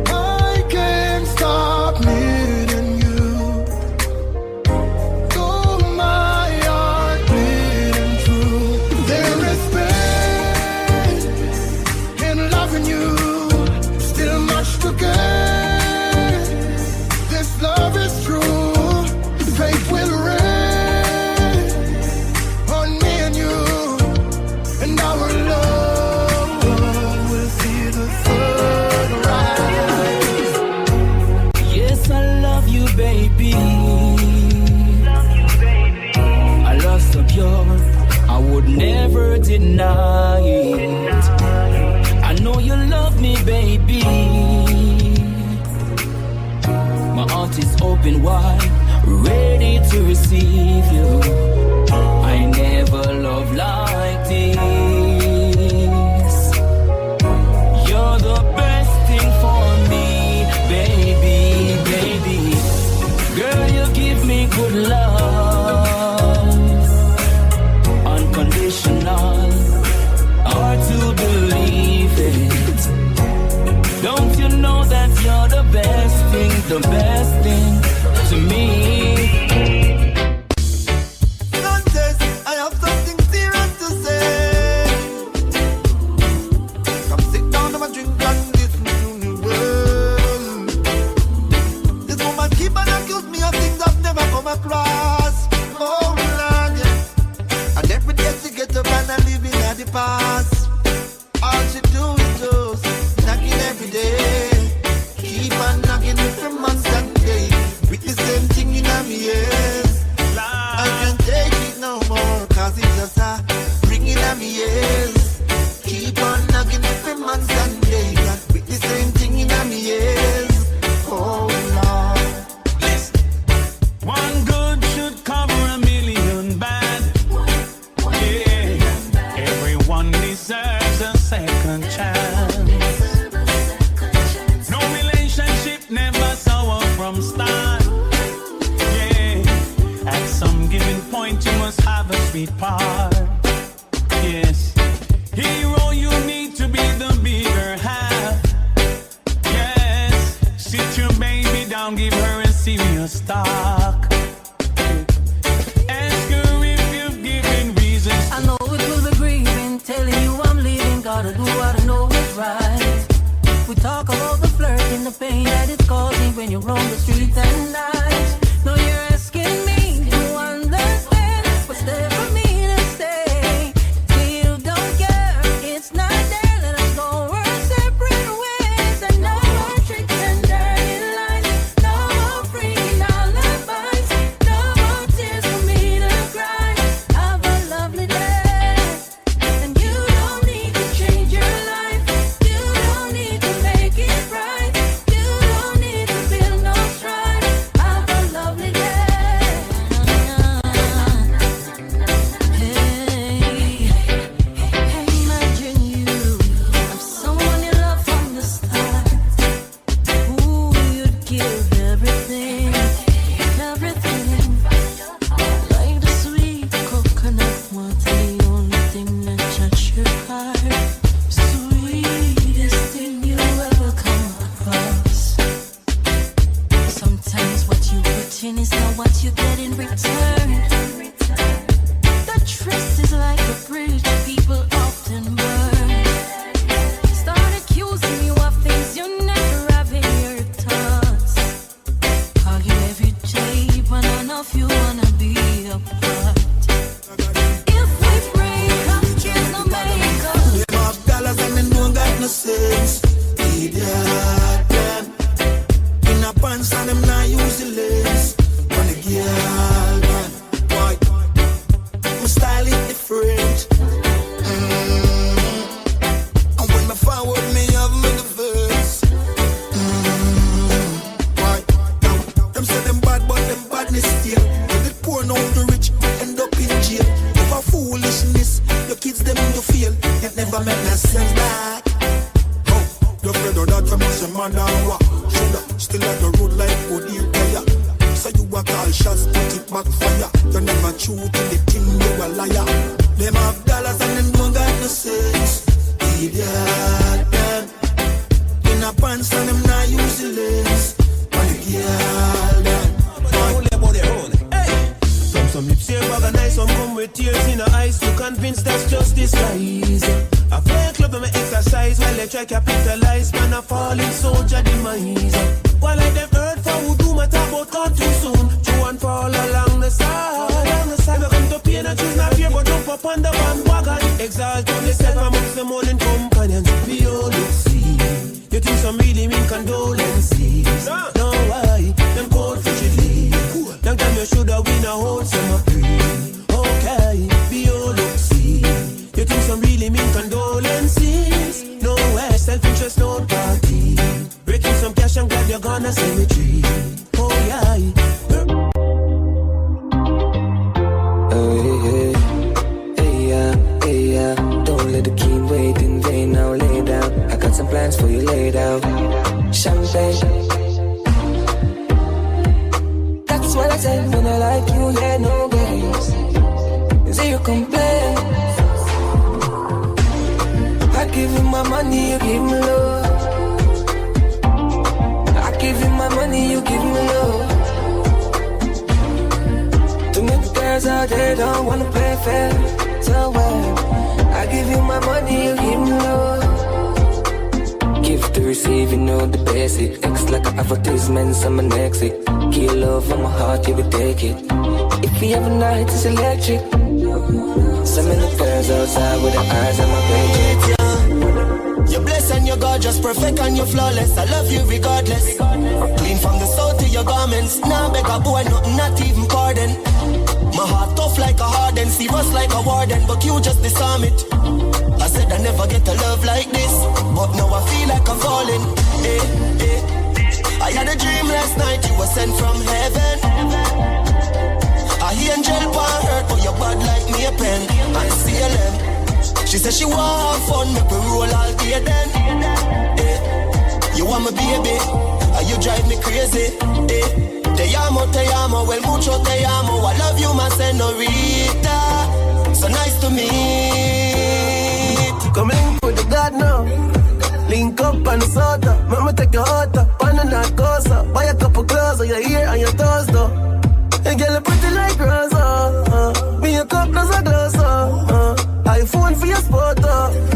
S2: I can't stop needing you. Though my heart bleeding true, there is pain in loving you. Still much to gain. This love is true. Faith will reign on me and you, and our love will see the sun rise.
S14: Yes, I love you, baby. I love so pure, I would never deny it. I know you love me, baby. My heart is open wide, ready to receive you. I never loved like this. You're the best thing for me, baby, baby. Girl, you give me good love, unconditional, hard to believe it. Don't you know that you're the best thing to me?
S3: Contest, I have something serious to say. Come sit down and drink and listen to me well. This woman keep on accuse me of things I've never come across. Oh Lord, yeah. And every day she get up and I live in the past. All she do is just knocking every day. Keep on knocking it from months and days. With the same thing in my ears. I can't take it no more, cause it's just a ringing at me ears. Keep on knocking it from months and days. With the same thing in my ears. Oh Lord.
S8: Listen. One good should cover a million bad. Yeah. Everyone deserves a second chance. No relationship
S16: it part. Yes, hero, you need to be the bigger half. Yes, sit your baby down, give her a serious talk. Ask her if you've given reasons.
S21: I know it will be grieving, telling you I'm leaving. Gotta do what I know is right. We talk about the flirt and the pain that it's causing when you roam the streets at night. Now you're asking me to understand what's there for me to stay. You don't care, it's not there. Let us go our separate ways. And no more tricks and dirty lines, no more freaking alibis, no more tears for me to cry. Have a lovely day, and you don't need to change your life. You don't need to make it right. You don't need to feel no strife. Have a lovely day. Hey, imagine you have someone you love from the start. Ooh, you'd give everything, everything. Like the sweet coconut water, the only thing that touches your heart. Sweetest thing you ever come across. Sometimes what you put in is not what you get in return. The trust is like a bridge people often burn. Start accusing you of things you never have in your thoughts. Call you every day, but none of you wanna be apart. If we break up, there's no makeup.
S2: Them have dollars and they don't got no sense. Idiot, them. In a pants and them not use the lens. On the girl, man. Why? My style is different. And when my forward me have me the verse. Why? Them say them bad, but them badness still. If it poor now the rich end up in jail. If a foolishness, the kids them you feel. It never make no sense that. Oh, you're afraid of that, you must a man and walk. Shoulda still at the road like good you player. So you a call shots, put it back fire. You never shoot in the thing, you a liar. Them have dollars and them don't got no sense. Idiot, them. In a pants and them not use the lens. On the girl, them.
S7: Some lips here organized, some come with tears in the eyes. You convinced that's just disguise. I play a club and I exercise while they try capitalize. Man, a falling soldier demise. While I them heard for who do my talk about gone too soon. True and fall along the side. If I come to pain and choose not fear, but jump up on the bandwagon. Exalt on yourself amongst the morning companions. We all look see. You think some really mean condolences? No, why? Them cold frigidly. Long time you shoulda win a whole summer free. Okay, be all look see. You think some really mean condolences? No way, self-interest, no party. Breaking some cash and glad you're gonna cemetery. Oh yeah.
S5: Hey, yeah. Don't let the king wait in vain. Now lay down. I got some plans for you laid out. Champagne. That's what I said when I like you, yeah, no games. Zero complaint. I give you my money, you give me love. I give you my money, you give me love. Too many girls out there don't wanna play fair. So well, I give you my money, you give me love. Give to receive, you know the basic. X like an advertisement, I'm an exit. Give love from my heart, you will take it. If we have a night, it's electric. So many girls outside with their eyes on my page.
S22: You're blessed and you're gorgeous, perfect and you're flawless. I love you regardless. Clean from the soul to your garments. Now beg a boy, nothing, not even pardon. My heart tough like a harden, serious like a warden, but you just disarm it. I said I never get a love like this, but now I feel like I'm falling. I had a dream last night, you were sent from heaven. I hear angel pan hurt, but you're bad like me a pen. I see a lamb. She said she want have fun, make we roll all day then. You want my baby, and you drive me crazy. Te amo, well mucho te amo. I love you, my senorita. So nice to meet.
S11: Come link with the God now. Link up on the soda. Mama take your heart up on the narcosa. Buy a couple clothes on your ear and your toes though. And girl, you pretty like Rosa. Me a cup, there's a glass. iPhone for your spot.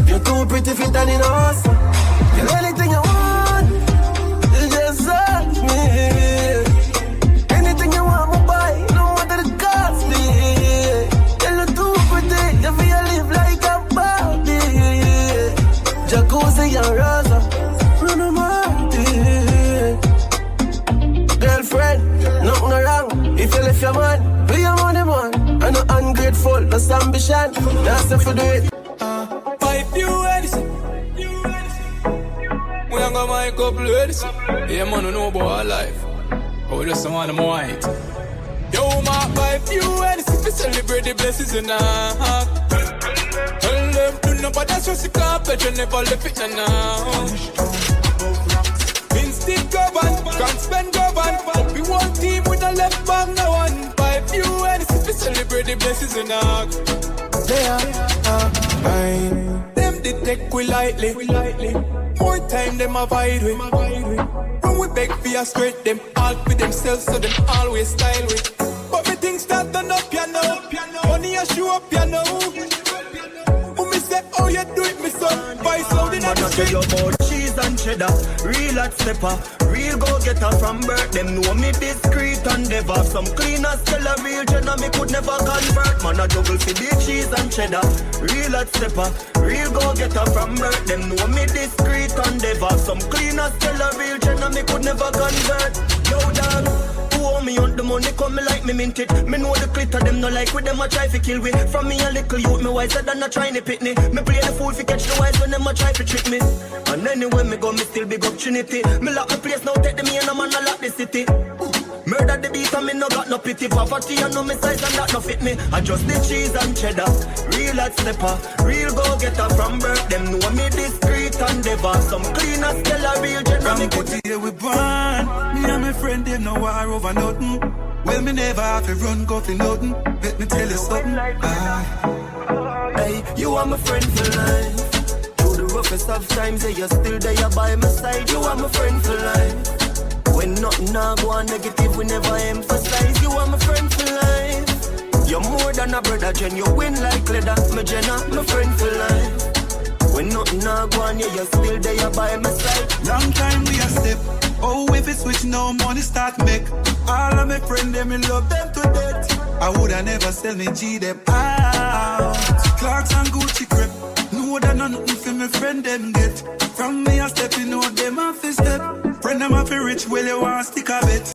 S11: You're too pretty fit and in a house. Get anything you want. You just ask me. Anything you want, me buy. No matter the cost me. You're too pretty. You feel live like a Barbie. Jacuzzi and Rosa. Run a party. Girlfriend, nothing wrong. If you left your man, be your money man. I'm not ungrateful, that's ambition. That's if you do it.
S13: Buy few Edison. We ain't got my couple Edison. Yeah, man, don't know about life. Oh, just some of more white. Yo, ma, buy few Edison to celebrate the blessings in our tell them to nobody just a carpet, you never left it now. Instinct govern, can't spend govern. We one team with a left back, no one. Buy few Edison to celebrate the blessings in our they are fine. Them they take we lightly. More time them avoid we. When we beg for a straight, them all for themselves, so them always style with. But me things start turn up, you know. Money a show up, you know. Who me say, oh you do it, me son. Vice out in the street.
S22: About cheese and cheddar, real hot stepper, real go-getter from birth. Them know me discreet and never. Some cleaners tell a real cheddar, me could never convert. Man a juggle for the cheese and cheddar, real hot stepper, real go-getter from birth. Them know me discreet and never. Some cleaners tell a real cheddar, me could never convert. Yo dog, who owe me on the money come me like me mint it. Me know the glitter them no like with them a try to kill we. From me a little youth me wiser than a trying to pit me. Me play the fool fi catch the wise when them a try to trick me. And anywhere me go me still big up Trinity. Me lock the place now take the me and a man a lock the city. Murder the beat and me no got no pity. Poverty and no me size and that no fit me. I just the cheese and cheddar, real hot stepper, real go-getter from birth. Them know me discreet and never. Some cleaners tell a real general.
S17: From Putty we born. Me and my friend them no war over nothing. Well me never have to run go for nothing. Let me tell you something.
S22: Hey, you are my friend for life. Through the roughest of times, yeah, you're still there by my side. You are my friend for life. When nothing now go on negative, we never emphasize. You are my friend for life. You're more than a brother, Jen. You win like leather, my Jenna, my friend for life. When nothing now go on, yeah, you're still there by my side.
S17: Long time we a step. Oh, if it switch now, money start make. All of my friends, them in love them to death. I woulda never sell me G them out. Clarks and Gucci crep. Know that nothing for my friend them get. From me a step, you know them off a step. Friend them off a rich, well you want stick a bet.